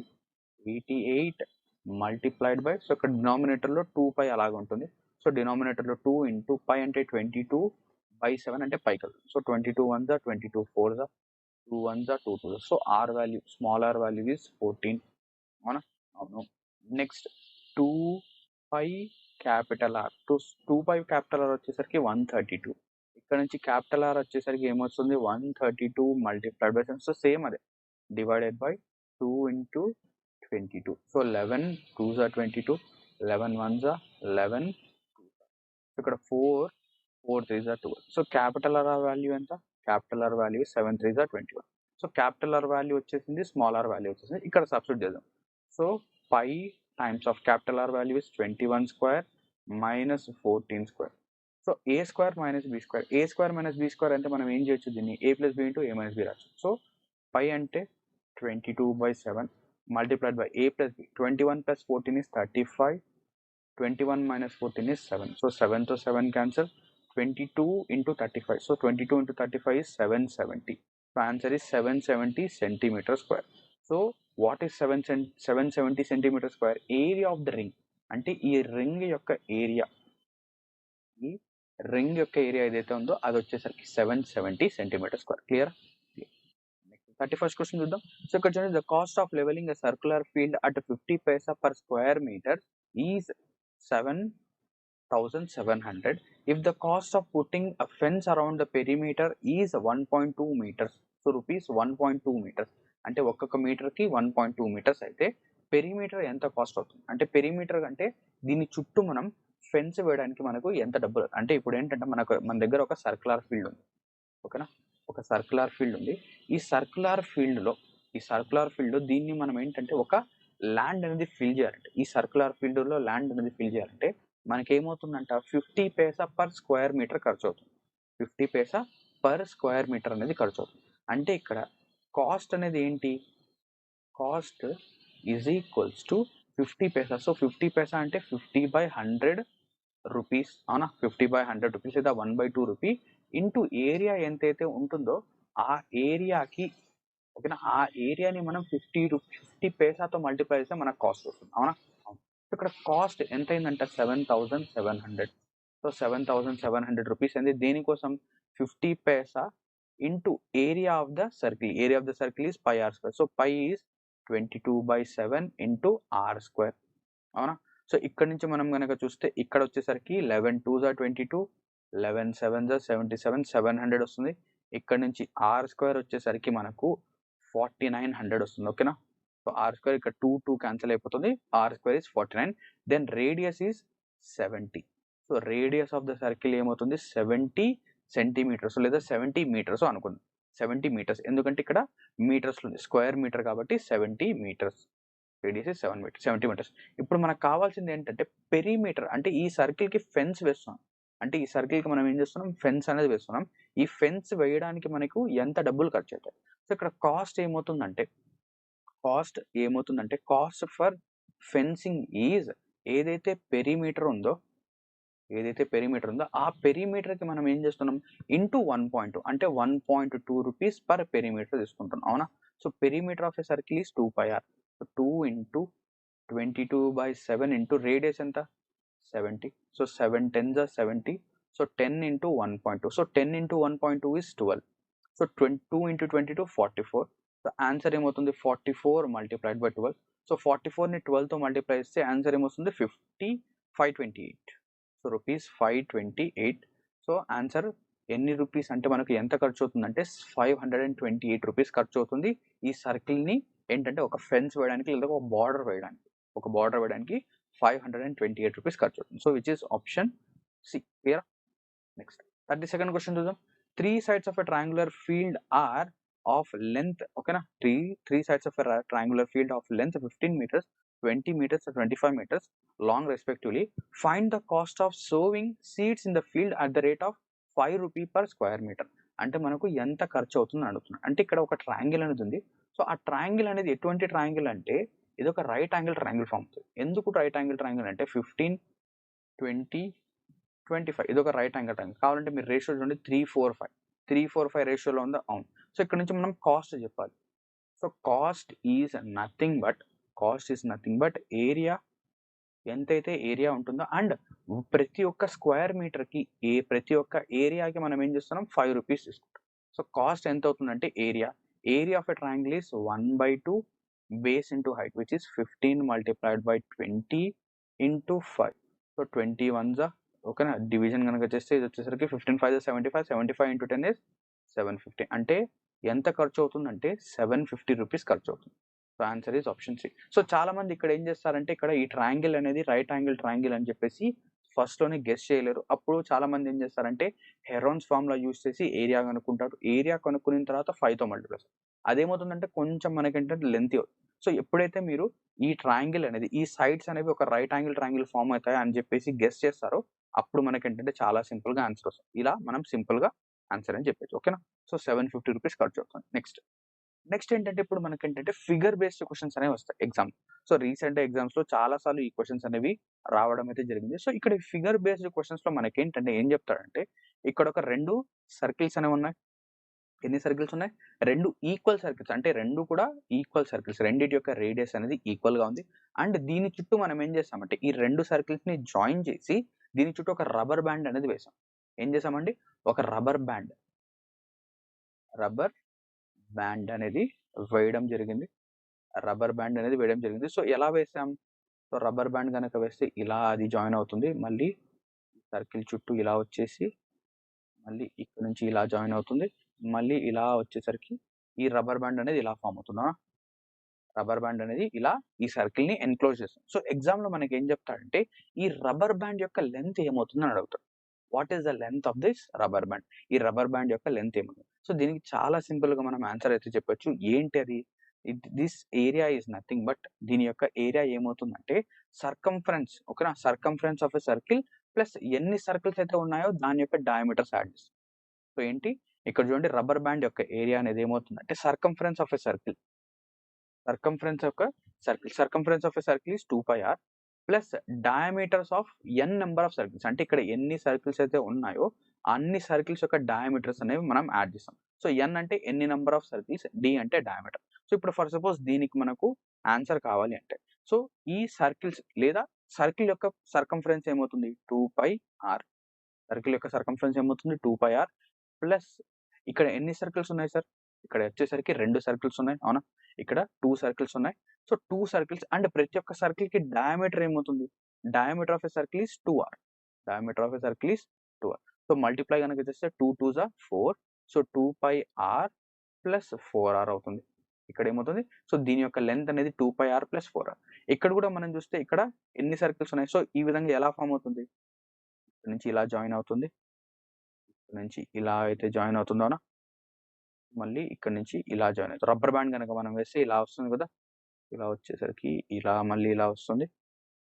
88 మల్టిప్లైడ్ బై, సో ఇక్కడ డినామినేటర్లో 2π అలాగ ఉంటుంది. సో డినామినేటర్లో 2 ఇంటూ π అంటే 22/7 అంటే పై కదా. So 22 1 22 4 2 1 2 2. So r value, small r value is 14, అవునా. అవును. Next 2π capital R, 2π capital R వచ్చేసరికి 132. ఇక్కడ నుంచి క్యాపిటల్ ఆర్ వచ్చేసరికి ఏమొస్తుంది, 132 మల్టిప్లైడ్ బై 7. సో సేమ్ అదే divided by 2 into 22. So 11 2s are 22, 11 1s are 11 2s. ఇక్కడ 4 3s are 12. So capital R value ఎంత, capital R value 7 3s are 21. So capital R value వచ్చేసింది, స్మాల్ ఆర్ వాల్యూ వచ్చేసింది, ఇక్కడ సబ్స్టిట్యూట్ చేద్దాం. So pi times of capital R value is 21 square minus 14 square. So a square minus b square, a square minus b square అంటే మనం ఏం చేయొచ్చు, దీన్ని a plus b into a minus b రాచ్చు. సో పై అంటే 22/7 multiplied by a plus b. 21 plus 14 is 35. 21 minus 14 is 7. So 7 to 7 cancel. 22 into 35. So 22 into 35 is 770. So answer is 770 centimeter square. So what is 770 centimeter square? Area of the ring. అంటే ఈ రింగ్ యొక్క ఏరియా, ఈ రింగ్ యొక్క ఏరియా ఏదైతే ఉందో అది వచ్చేసరికి 770 centimetre square. Clear. 31st question చూద్దాం. సో ఇక్కడ చూడండి, the cost of levelling a circular field at 50 paisa per square metre is 7,700 if the cost of putting a fence around the perimeter is 1.2 meters. So rupees 1.2 meters అంటే ఒక్కొక్క మీటర్కి 1.2 meters అయితే పెరిమీటర్ ఎంత కాస్ట్ అవుతుంది అంటే, పెరిమీటర్ అంటే దీని చుట్టూ మనం ఫెన్స్ వేయడానికి మనకు ఎంత డబ్బులు అంటే, ఇప్పుడు ఏంటంటే మన దగ్గర ఒక సర్క్యులర్ ఫీల్డ్ ఉంది, ఓకేనా, ఒక సర్క్యులర్ ఫీల్డ్ ఉంది. ఈ సర్క్యులర్ ఫీల్డ్ దీన్ని మనం ఏంటంటే ఒక ల్యాండ్ అనేది ఫిల్ చేయాలంటే, ఈ సర్క్యులర్ ఫీల్డ్లో ల్యాండ్ అనేది ఫిల్ చేయాలంటే మనకి ఏమవుతుందంట, 50 పైసా పర్ స్క్వేర్ మీటర్ ఖర్చు అవుతుంది. 50 పైసా పర్ స్క్వేర్ మీటర్ అనేది ఖర్చు అవుతుంది. అంటే ఇక్కడ కాస్ట్ అనేది ఏంటి, cost is equals to 50 Paisa. So 50 పైసా అంటే 50/100 రూపీస్, అవునా. 50/100 రూపీస్ లేదా 1/2 రూపీ ఇంటూ ఏరియా ఎంతైతే ఉంటుందో ఆ ఏరియాకి, ఓకేనా, ఆ ఏరియాని మనం 50 పైసాతో మల్టిప్లై చేస్తే మనకు కాస్ట్ వస్తుంది, అవునా. ఇక్కడ కాస్ట్ ఎంత అయిందంట, 7,700. సో 7,700 రూపీస్ అనేది దేనికోసం, 50 paisa into area of the circle. Area of the circle is pi r square. So pi is 22/7 into r square, అవునా. సో ఇక్కడ నుంచి మనం కనుక చూస్తే ఇక్కడ వచ్చేసరికి 11 2s are 22, 11 7s are 77, 700 వస్తుంది. ఇక్కడ నుంచి ఆర్ స్క్వేర్ వచ్చేసరికి మనకు 4900 వస్తుంది, ఓకేనా. సో ఆర్ స్క్వేర్ ఇక్కడ 2 క్యాన్సిల్ అయిపోతుంది, r square is 49. Then radius is 70. So radius of the circle ఏమవుతుంది, 70 సెంటీమీటర్స్ లేదా 70 మీటర్స్ అనుకుందాం. 70 మీటర్స్ ఎందుకంటే ఇక్కడ మీటర్స్ ఉంది, స్క్వేర్ మీటర్ కాబట్టి 70 మీటర్స్. Radius is 70 metres. ఇప్పుడు మనకు కావాల్సింది ఏంటంటే పెరిమీటర్, అంటే ఈ సర్కిల్కి ఫెన్స్ వేస్తున్నాం, అంటే ఈ సర్కిల్కి మనం ఏం చేస్తున్నాం, ఫెన్స్ అనేది వేస్తున్నాం. ఈ ఫెన్స్ వేయడానికి మనకు ఎంత డబ్బులు ఖర్చు అవుతాయి. సో ఇక్కడ కాస్ట్ ఏమవుతుందంటే కాస్ట్ ఫర్ ఫెన్సింగ్ ఈజ్, ఏదైతే పెరిమీటర్ ఉందో ఆ పెరిమీటర్కి మనం ఏం చేస్తున్నాం, ఇంటూ 1.2 అంటే 1.2 రూపీస్ పర్ పెరిమీటర్ తీసుకుంటాం, అవునా. So perimeter of a circle is 2πr. 2 into 22/7 into radius ఎంత, 70. So 7 10s are 70. So 10 into 1.2. So 10 into 1.2 is 12. So 2 into 22 44. So answer ఏమవుతుంది 44 మల్టిప్లైడ్ బై 12. సో 44ని 12తో మల్టిప్లై చేస్తే ఆన్సర్ ఏమొస్తుంది 528. So rupees 528. సో ఆన్సర్ ఎన్ని రూపీస్ అంటే మనకు ఎంత ఖర్చు అవుతుందంటే 528 రూపీస్ ఖర్చు అవుతుంది ఈ సర్కిల్ని ఏంటంటే ఒక ఫెన్స్ వేయడానికి లేదా ఒక బార్డర్ వేయడానికి 528 రూపీస్ ఖర్చు అవుతుంది. So which is option C. Clear? Next 32nd question చూద్దాం. 3 sides of a triangular field are of length, ఓకేనా, three sides of a triangular field of length 15 meters, 20 meters, 25 meters long respectively. Find the cost of sowing seeds in the field at the rate of 5 rupees per square meter. అంటే మనకు ఎంత ఖర్చు అవుతుంది అడుగుతున్నాడు. అంటే ఇక్కడ ఒక ట్రయాంగిల్ అనేది ఉంది. సో ఆ ట్రయాంగిల్ అనేది ఎటువంటి ట్రయాంగిల్ అంటే ఇది ఒక రైట్ యాంగిల్ ట్రయాంగిల్ ఫామ్ అవుతుంది. ఎందుకు రైట్ యాంగిల్ ట్రయాంగిల్ అంటే 15, 20, 25 ఇది ఒక రైట్ యాంగిల్ ట్రయాంగిల్. కావాలంటే మీరు రేషియో చూడండి 3-4-5 రేషియోలో ఉందా? అవును. సో ఇక్కడ నుంచి మనం కాస్ట్ చెప్పాలి. So cost is nothing but area, ఎంతైతే ఏరియా ఉంటుందో అండ్ ప్రతి ఒక్క స్క్వేర్ మీటర్కి ప్రతి ఒక్క ఏరియాకి మనం ఏం చేస్తున్నాం 5 రూపీస్ తీసుకుంటాం. సో కాస్ట్ ఎంత అవుతుందంటే area of a triangle is 1/2 base into height which is 15 multiplied by 20 into 5. So 21 ఓకేనా, డివిజన్ కనుక చేస్తే ఇది వచ్చేసరికి 15 5 75, 75 ఇంటూ 10 ఇస్ 750. అంటే ఎంత ఖర్చు అవుతుందంటే 750 రూపీస్ ఖర్చు అవుతుంది. So answer is option C. So చాలా మంది ఇక్కడ ఏం చేస్తారంటే ఇక్కడ ఈ ట్రయాంగిల్ అనేది రైట్ యాంగిల్ ట్రయాంగిల్ అని చెప్పేసి ఫస్ట్లోనే గెస్ చేయలేరు. అప్పుడు చాలా మంది ఏం చేస్తారంటే హెరోన్స్ ఫార్ములా యూస్ చేసి ఏరియా కనుక్కుంటారు. ఏరియా కనుక్కున్న తర్వాత 5తో మల్టిప్లై. అదేమవుతుందంటే కొంచెం మనకేంటంటే లెంత్ అవుతుంది. సో ఎప్పుడైతే మీరు ఈ ట్రయాంగిల్ అనేది ఈ సైడ్స్ అనేవి ఒక రైట్ యాంగిల్ ట్రయాంగిల్ ఫామ్ అవుతాయి అని చెప్పేసి గెస్ చేస్తారో అప్పుడు మనకేంటంటే చాలా సింపుల్గా ఆన్సర్ వస్తుంది. ఇలా మనం సింపుల్గా ఆన్సర్ అని చెప్పచ్చు. ఓకేనా. సో 750 రూపీస్ ఖర్చు అవుతుంది. నెక్స్ట్ ఏంటంటే ఇప్పుడు మనకేంటంటే ఫిగర్ బేస్డ్ క్వశ్చన్స్ అనేవి వస్తాయి ఎగ్జామ్. సో రీసెంట్ ఎగ్జామ్స్ లో చాలా సార్లు ఈ క్వశ్చన్స్ అనేవి రావడం అయితే జరిగింది. సో ఇక్కడ ఫిగర్ బేస్డ్ క్వశ్చన్స్ లో మనకేంటంటే ఏం చెప్తాడంటే ఇక్కడ ఒక 2 సర్కిల్స్ అనేవి ఉన్నాయి. ఎన్ని సర్కిల్స్ ఉన్నాయి? 2 ఈక్వల్ సర్కిల్స్. అంటే 2 కూడా ఈక్వల్ సర్కిల్స్. రెండిటి యొక్క రేడియస్ అనేది ఈక్వల్ గా ఉంది. అండ్ దీని చుట్టూ మనం ఏం చేస్తామంటే ఈ 2 సర్కిల్స్ ని జాయిన్ చేసి దీని చుట్టూ ఒక రబ్బర్ బ్యాండ్ అనేది వేసాం. ఏం చేసామండి? ఒక రబ్బర్ బ్యాండ్ అనేది వేయడం జరిగింది. సో ఎలా వేసాం? సో రబ్బర్ బ్యాండ్ కనుక వేస్తే ఇలా అది జాయిన్ అవుతుంది. మళ్ళీ సర్కిల్ చుట్టూ ఇలా వచ్చేసి మళ్ళీ ఇక్కడ నుంచి ఇలా జాయిన్ అవుతుంది. మళ్ళీ ఇలా వచ్చేసరికి ఈ రబ్బర్ బ్యాండ్ అనేది ఇలా ఫామ్ అవుతుందా? రబ్బర్ బ్యాండ్ అనేది ఇలా ఈ సర్కిల్ ని ఎన్క్లోజ్ చేస్తాం. సో ఎగ్జామ్ లో మనకి ఏం చెప్తాడంటే ఈ రబ్బర్ బ్యాండ్ యొక్క లెంత్ ఏమవుతుందని అడుగుతాడు. What is the length of this rubber band? ఈ రబ్బర్ బ్యాండ్ యొక్క లెంత్ ఏమవుతుంది? సో దీనికి చాలా సింపుల్ గా మనం ఆన్సర్ అయితే చెప్పొచ్చు. ఏంటి అది? This area is nothing but దీని యొక్క ఏరియా ఏమవుతుందంటే సర్కంఫరెన్స్, ఓకేనా, circumference of a circle plus ఎన్ని సర్కిల్స్ అయితే ఉన్నాయో దాని యొక్క డయామీటర్స్ యాడ్ చేస్తాం. సో ఏంటి ఇక్కడ చూడండి రబ్బర్ బ్యాండ్ యొక్క ఏరియా అనేది ఏమవుతుందంటే circumference of a circle is 2πr plus diameters of n number of circles. అంటే ఇక్కడ ఎన్ని సర్కిల్స్ అయితే ఉన్నాయో అన్ని సర్కిల్స్ యొక్క డయామీటర్స్ అనేవి మనం యాడ్ చేస్తాం. సో n అంటే ఎన్ని నెంబర్ ఆఫ్ సర్కిల్స్, d అంటే డయామీటర్. సో ఇప్పుడు ఫర్ సపోజ్ దీనికి మనకు ఆన్సర్ కావాలి అంటే సో ఈ సర్కిల్స్ లేదా సర్కిల్ యొక్క సర్కంఫరెన్స్ ఏమవుతుంది 2πr. సర్కిల్ యొక్క సర్కంఫరెన్స్ ఏమవుతుంది 2πr ప్లస్ ఇక్కడ ఎన్ని సర్కిల్స్ ఉన్నాయి సార్? ఇక్కడ వచ్చేసరికి 2 సర్కిల్స్ ఉన్నాయి, అవునా? ఇక్కడ 2 సర్కిల్స్ ఉన్నాయి. సో 2 సర్కిల్స్ అండ్ ప్రతి ఒక్క సర్కిల్ కి డయామీటర్ ఏమవుతుంది? Diameter of a circle is 2r. So multiply కనుక చేస్తే 2 2s are 4. So 2πr plus 4r అవుతుంది. ఇక్కడ ఏమవుతుంది? సో దీని యొక్క లెంత్ అనేది 2πr ప్లస్ 4r. ఇక్కడ కూడా మనం చూస్తే ఇక్కడ ఎన్ని సర్కిల్స్ ఉన్నాయి? సో ఈ విధంగా ఎలా ఫామ్ అవుతుంది? ఇక్కడ నుంచి ఇలా జాయిన్ అవుతుంది, ఇక్కడ నుంచి ఇలా అయితే జాయిన్ అవుతుందోనా, మళ్ళీ ఇక్కడ నుంచి ఇలా జాయిన్ అవుతుంది. రబ్బర్ బ్యాండ్ కనుక మనం వేస్తే ఇలా వస్తుంది కదా, ఇలా వచ్చేసరికి ఇలా మళ్ళీ ఇలా వస్తుంది,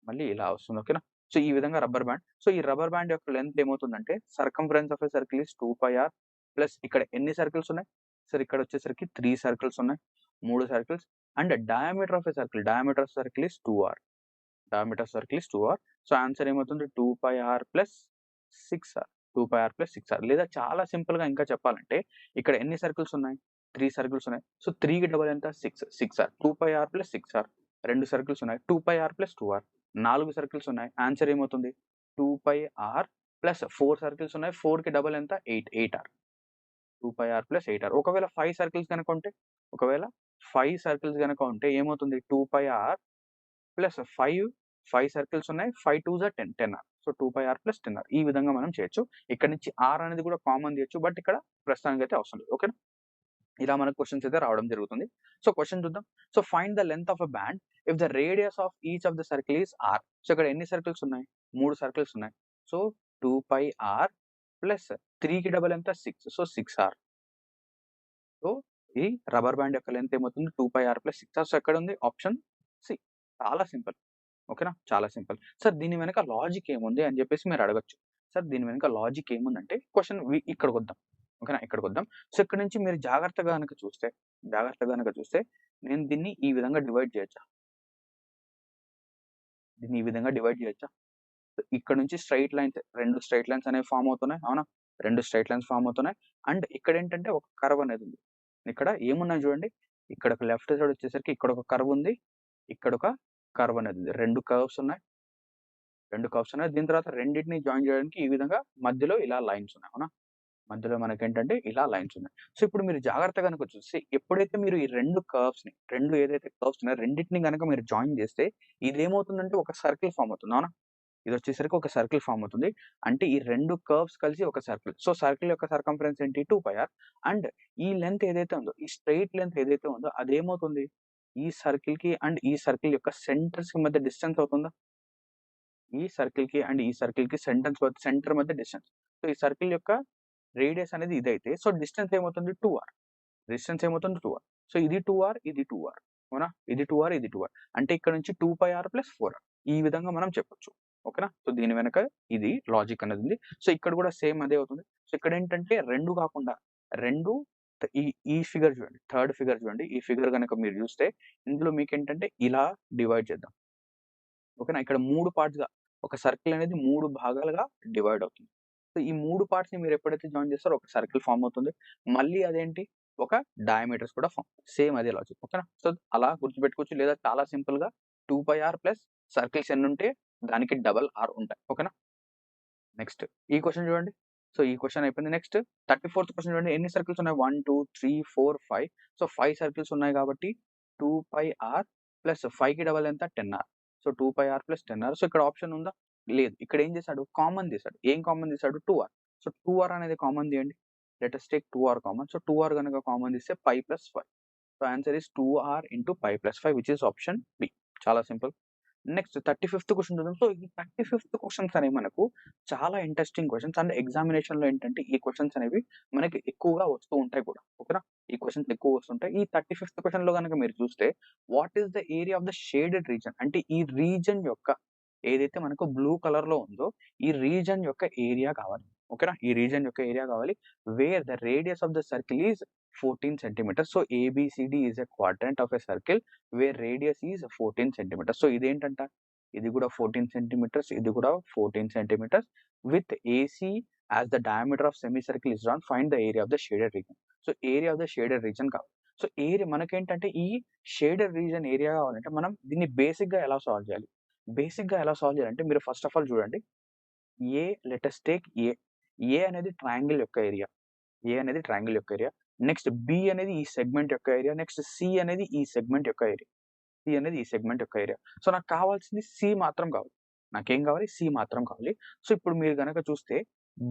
మళ్ళీ ఇలా వస్తుంది, ఓకేనా. సో ఈ విధంగా రబ్బర్ బ్యాండ్. సో ఈ రబ్బర్ బ్యాండ్ యొక్క లెంత్ ఏమవుతుందంటే circumference of a circle is 2πr plus ఇక్కడ ఎన్ని సర్కిల్స్ ఉన్నాయి? సార్ ఇక్కడ వచ్చేసరికి 3 సర్కిల్స్ ఉన్నాయి, 3 circles and diameter of a circle is 2r. So answer ఏమవుతుంది 2πr ప్లస్ 6r. లేదా చాలా సింపుల్ గా ఇంకా చెప్పాలంటే ఇక్కడ ఎన్ని సర్కిల్స్ ఉన్నాయి? 3 సర్కిల్స్ ఉన్నాయి. సో 3కి డబల్ ఎంత? 6r. 2πr plus 6r. 2 circles ఉన్నాయి, 2πr ప్లస్ 2r. 4 సర్కిల్స్ ఉన్నాయి, ఆన్సర్ ఏమవుతుంది 2πr ప్లస్ 4 సర్కిల్స్ ఉన్నాయి, 4కి డబల్ ఎంత? 8r. 2πr plus 8r. ఒకవేళ 5 సర్కిల్స్ కనుక ఉంటే, ఒకవేళ 5 సర్కిల్స్ గనక ఉంటే ఏమవుతుంది 2πr ప్లస్ 5 సర్కిల్స్ ఉన్నాయి. 5 2 జా 10 10r. So 2πr plus 10r ఈ విధంగా మనం చేయొచ్చు. ఇక్కడ నుంచి r అనేది కూడా కామన్ తీయొచ్చు. బట్ ఇక్కడ ప్రస్తుతానికైతే అవసరం లేదు. ఓకేనా? ఇలా మనకు క్వెషన్స్ అయితే రావడం జరుగుతుంది. సో క్వెషన్ చూద్దాం. So find the length of a band if the radius of each of the circle is r. So ఇక్కడ ఎన్ని సర్కిల్స్ ఉన్నాయి? 3 సర్కిల్స్ ఉన్నాయి. సో 2πr ప్లస్ 3కి డబుల్ ఎంత 6. So 6r. సో ఈ రబ్బర్ బ్యాండ్ యొక్క లెంగ్త్ ఏమవుతుంది 2πr ప్లస్ 6r. సో ఎక్కడ ఉంది? Option C. చాలా సింపుల్. ఓకేనా? చాలా సింపుల్. సార్ దీని వెనక లాజిక్ ఏముంది అని చెప్పేసి మీరు అడగొచ్చు. సార్ దీని వెనక లాజిక్ ఏముందంటే క్వెషన్ ఇక్కడికొద్దాం. ఓకేనా? ఇక్కడికొద్దాం. సో ఇక్కడ నుంచి మీరు జాగ్రత్తగా గనక చూస్తే నేను దీన్ని ఈ విధంగా డివైడ్ చేయొచ్చా? దీన్ని ఈ విధంగా డివైడ్ చేయొచ్చా? ఇక్కడ నుంచి స్ట్రెయిట్ లైన్స్ 2 స్ట్రెయిట్ లైన్స్ అనేవి ఫార్మ్ అవుతున్నాయి. అవునా? 2 స్ట్రెయిట్ లైన్స్ ఫార్మ్ అవుతున్నాయి. అండ్ ఇక్కడ ఏంటంటే ఒక కర్వ్ అనేది ఉంది. ఇక్కడ ఏమున్నాయి చూడండి. ఇక్కడ ఒక లెఫ్ట్ సైడ్ వచ్చేసరికి ఇక్కడ ఒక కర్వ్ ఉంది. ఇక్కడ ఒక కర్వ్ అనేది ఉంది. 2 కర్వ్స్ ఉన్నాయి. దీని తర్వాత రెండిటిని జాయిన్ చేయడానికి ఈ విధంగా మధ్యలో ఇలా లైన్స్ ఉన్నాయి. అవునా? మధ్యలో మనకేంటంటే ఇలా లైన్స్ ఉన్నాయి. సో ఇప్పుడు మీరు జాగ్రత్తగా గనక చూస్తే ఎప్పుడైతే మీరు ఈ 2 కర్వ్స్‌ని ఏదైతే కర్వ్స్ ఉన్నాయో రెండిటిని గనక మీరు జాయిన్ చేస్తే ఇదేమవుతుందంటే ఒక సర్కిల్ ఫార్మ్ అవుతుంది. అవునా? ఇదొచ్చేసరికి ఒక సర్కిల్ ఫార్మ్ అవుతుంది. అంటే ఈ 2 కర్వ్స్ కలిసి ఒక సర్కిల్. సో సర్కిల్ యొక్క సర్కంఫరెన్స్ ఏంటి 2πr. అండ్ ఈ లెంగ్త్ ఏదైతే ఉందో ఈ స్ట్రెయిట్ లెంగ్త్ ఏదైతే ఉందో అదేమవుతుంది ఈ సర్కిల్‌కి అండ్ ఈ సర్కిల్ యొక్క సెంటర్స్‌కి మధ్య డిస్టెన్స్ అవుతుందా? ఈ సర్కిల్‌కి అండ్ ఈ సర్కిల్‌కి సెంటర్ మధ్య డిస్టెన్స్. సో ఈ సర్కిల్ యొక్క రేడియస్ అనేది ఇదైతే సో డిస్టెన్స్ ఏమవుతుంది 2r. డిస్టెన్స్ ఏమవుతుంది 2r. సో ఇది 2r, ఇది 2r. అవునా? ఇది 2r, ఇది 2r. అంటే ఇక్కడ నుంచి 2πr ప్లస్ 4r. ఈ విధంగా మనం చెప్పొచ్చు. ఓకేనా? సో దీని వెనక ఇది లాజిక్ అనేది ఉంది. సో ఇక్కడ కూడా సేమ్ అదే అవుతుంది. సో ఇక్కడ ఏంటంటే 2 కాకుండా 2 ఈ ఈ ఫిగర్ చూడండి. థర్డ్ ఫిగర్ చూడండి. ఈ ఫిగర్ గనక మీరు చూస్తే ఇందులో మీకేంటంటే ఇలా డివైడ్ చేద్దాం. ఓకేనా? ఇక్కడ 3 పార్ట్స్‌గా ఒక సర్కిల్ అనేది 3 భాగాలుగా డివైడ్ అవుతుంది. సో ఈ 3 పార్ట్స్‌ని మీరు ఎప్పుడైతే జాయిన్ చేస్తారో ఒక సర్కిల్ ఫార్మ్ అవుతుంది. మళ్ళీ అదేంటి ఒక డయామీటర్స్ కూడా సేమ్ అదే లాజిక్. ఓకేనా? సో అలా గుర్తుపెట్టుకోవచ్చు. లేదా చాలా సింపుల్‌గా 2πr ప్లస్ సర్కిల్స్ ఎన్నుంటే దానికి డబుల్ r ఉంటాయి. ఓకేనా? నెక్స్ట్ ఈ క్వెషన్ చూడండి. సో ఈ క్వెషన్ అయిపోయింది. నెక్స్ట్ 34థ్ క్వెషన్ చూడండి. ఎన్ని సర్కిల్స్ ఉన్నాయి? 1 2 3 4 5. సో 5 సర్కిల్స్ ఉన్నాయి కాబట్టి 2πr ప్లస్ 5కి డబుల్ ఎంత 10r. So 2πr plus 10r. So ఇక్కడ ఆప్షన్ ఉందా? లేదు. ఇక్కడ ఏం చేశాడు? కామన్ తీశాడు. ఏం కామన్ తీశాడు? 2r. సో 2r అనేది కామన్ తీయండి. Let us take 2r common. So 2r గనక కామన్ తీస్తే π plus 5. So answer is 2r into π plus 5 which is option b. చాలా సింపుల్. నెక్స్ట్ 35థ్ క్వెషన్ చూద్దాం. సో ఈ 35థ్ క్వెషన్స్ అనేవి మనకు చాలా ఇంట్రెస్టింగ్ క్వెషన్స్. అండ్ ఎగ్జామినేషన్‌లో ఏంటంటే ఈ క్వెషన్స్ అనేవి మనకి ఎక్కువగా వస్తూ ఉంటాయి కూడా. ఓకేనా? ఈ క్వెషన్స్ ఎక్కువ వస్తుంటాయి. ఈ 35థ్ క్వెషన్‌లో గనక మీరు చూస్తే what is the area of the shaded region? అంటే ఈ రీజన్ యొక్క ఏదైతే మనకు బ్లూ కలర్‌లో ఉందో ఈ రీజన్ యొక్క ఏరియా కావాలి. ఓకేనా? ఈ రీజన్ యొక్క ఏరియా కావాలి. Where the radius of the circle is 14 centimetres. So ABCD is a quadrant of a circle where radius is 14 centimetres. So ఇదేంటంట? ఇది కూడా 14 సెంటీమీటర్స్. ఇది కూడా 14 centimetres. With AC as the diameter of semi circle is drawn. Find the area of the shaded region. So area of the shaded region కావాలి. సో ఏరియా మనకేంటంటే ఈ షేడెడ్ రీజన్ ఏరియా కావాలంటే మనం దీన్ని బేసిక్‌గా ఎలా సాల్వ్ చేయాలి? బేసిక్‌గా ఎలా సాల్వ్ చేయాలంటే మీరు ఫస్ట్ ఆఫ్ ఆల్ చూడండి. Let us take a. A అనేది ట్రయాంగిల్ యొక్క ఏరియా. ఏ అనేది ట్రయాంగిల్ యొక్క ఏరియా. నెక్స్ట్ బి అనేది ఈ సెగ్మెంట్ యొక్క ఏరియా. నెక్స్ట్ సి అనేది ఈ సెగ్మెంట్ యొక్క ఏరియా. సి అనేది ఈ సెగ్మెంట్ యొక్క ఏరియా. సో నాకు కావాల్సింది సి మాత్రం కావాలి. నాకేం కావాలి? సి మాత్రం కావాలి. సో ఇప్పుడు మీరు గనక చూస్తే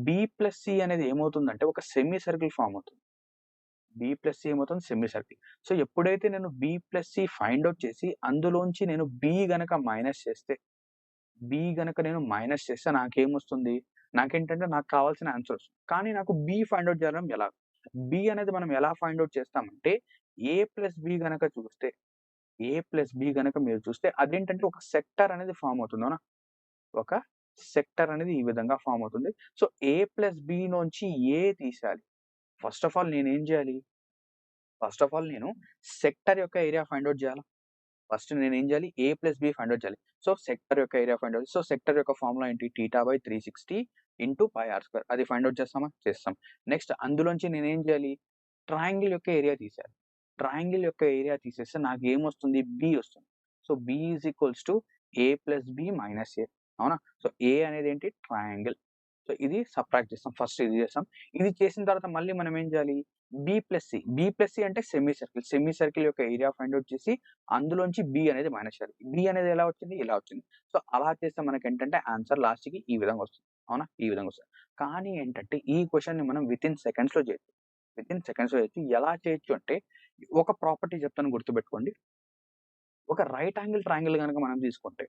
బి ప్లస్ సి అనేది ఏమవుతుందంటే ఒక సెమీ సర్కిల్ ఫార్మ్ అవుతుంది. బి ప్లస్ సి ఏమవుతుంది? Semi circle. సో ఎప్పుడైతే నేను B plus C find out చేసి అందులోంచి నేను బి గనక మైనస్ చేస్తే నాకేమొస్తుంది? నాకేంటంటే నాకు కావాల్సిన ఆన్సర్ వస్తుంది. కానీ నాకు బి ఫైండ్ ఔట్ చేయడం ఎలా? బి అనేది మనం ఎలా ఫైండ్ ఔట్ చేస్తామంటే ఏ ప్లస్ బి గనక మీరు చూస్తే అదేంటంటే ఒక సెక్టార్ అనేది ఫార్మ్ అవుతుంది. అవునా? ఒక సెక్టార్ అనేది ఈ విధంగా ఫార్మ్ అవుతుంది. సో ఏ ప్లస్ బి నుంచి ఏ తీసేయాలి. ఫస్ట్ ఆఫ్ ఆల్ నేనేం చేయాలి? నేను సెక్టార్ యొక్క ఏరియా ఫైండ్ ఔట్ చేయాలా? ఫస్ట్ నేనేం చేయాలి? ఏ ప్లస్ బి ఫైండ్ ఔట్ చేయాలి. సో సెక్టార్ యొక్క area find out. So sector యొక్క ఫార్ములా ఏంటి? θ/360 ఇంటూ πr². అది ఫైండ్ ఔట్ చేస్తామా? చేస్తాం. నెక్స్ట్ అందులోంచి నేనేం చేయాలి? ట్రయాంగిల్ యొక్క ఏరియా తీసేయాలి. ట్రయాంగిల్ యొక్క ఏరియా తీసేస్తే నాకేమొస్తుంది? బి వస్తుంది. So b is equals to a plus b minus a. అవునా? సో ఏ అనేది ఏంటి? ట్రయాంగిల్. సో ఇది సబ్ట్రాక్ట్ చేస్తాం. ఫస్ట్ ఇది చేస్తాం. ఇది చేసిన తర్వాత మళ్ళీ మనం ఏం చేయాలి? బి ప్లస్ సి అంటే సెమీ సర్కిల్ యొక్క ఏరియా ఫైండ్ అవుట్ చేసి అందులోంచి బి అనేది మైనస్ చేయాలి. బి అనేది ఎలా వచ్చింది? ఇలా వచ్చింది. సో అలా చేస్తే మనకేంటంటే ఆన్సర్ లాస్ట్‌కి ఈ విధంగా వస్తుంది. అవునా? ఈ విధంగా వస్తుంది. కానీ ఏంటంటే ఈ క్వెషన్‌ని మనం వితిన్ సెకండ్స్‌లో చేయొచ్చు. ఎలా చేయొచ్చు అంటే ఒక ప్రాపర్టీ చెప్తాను గుర్తుపెట్టుకోండి. ఒక రైట్ యాంగిల్ ట్రయాంగిల్ గనక మనం తీసుకుంటే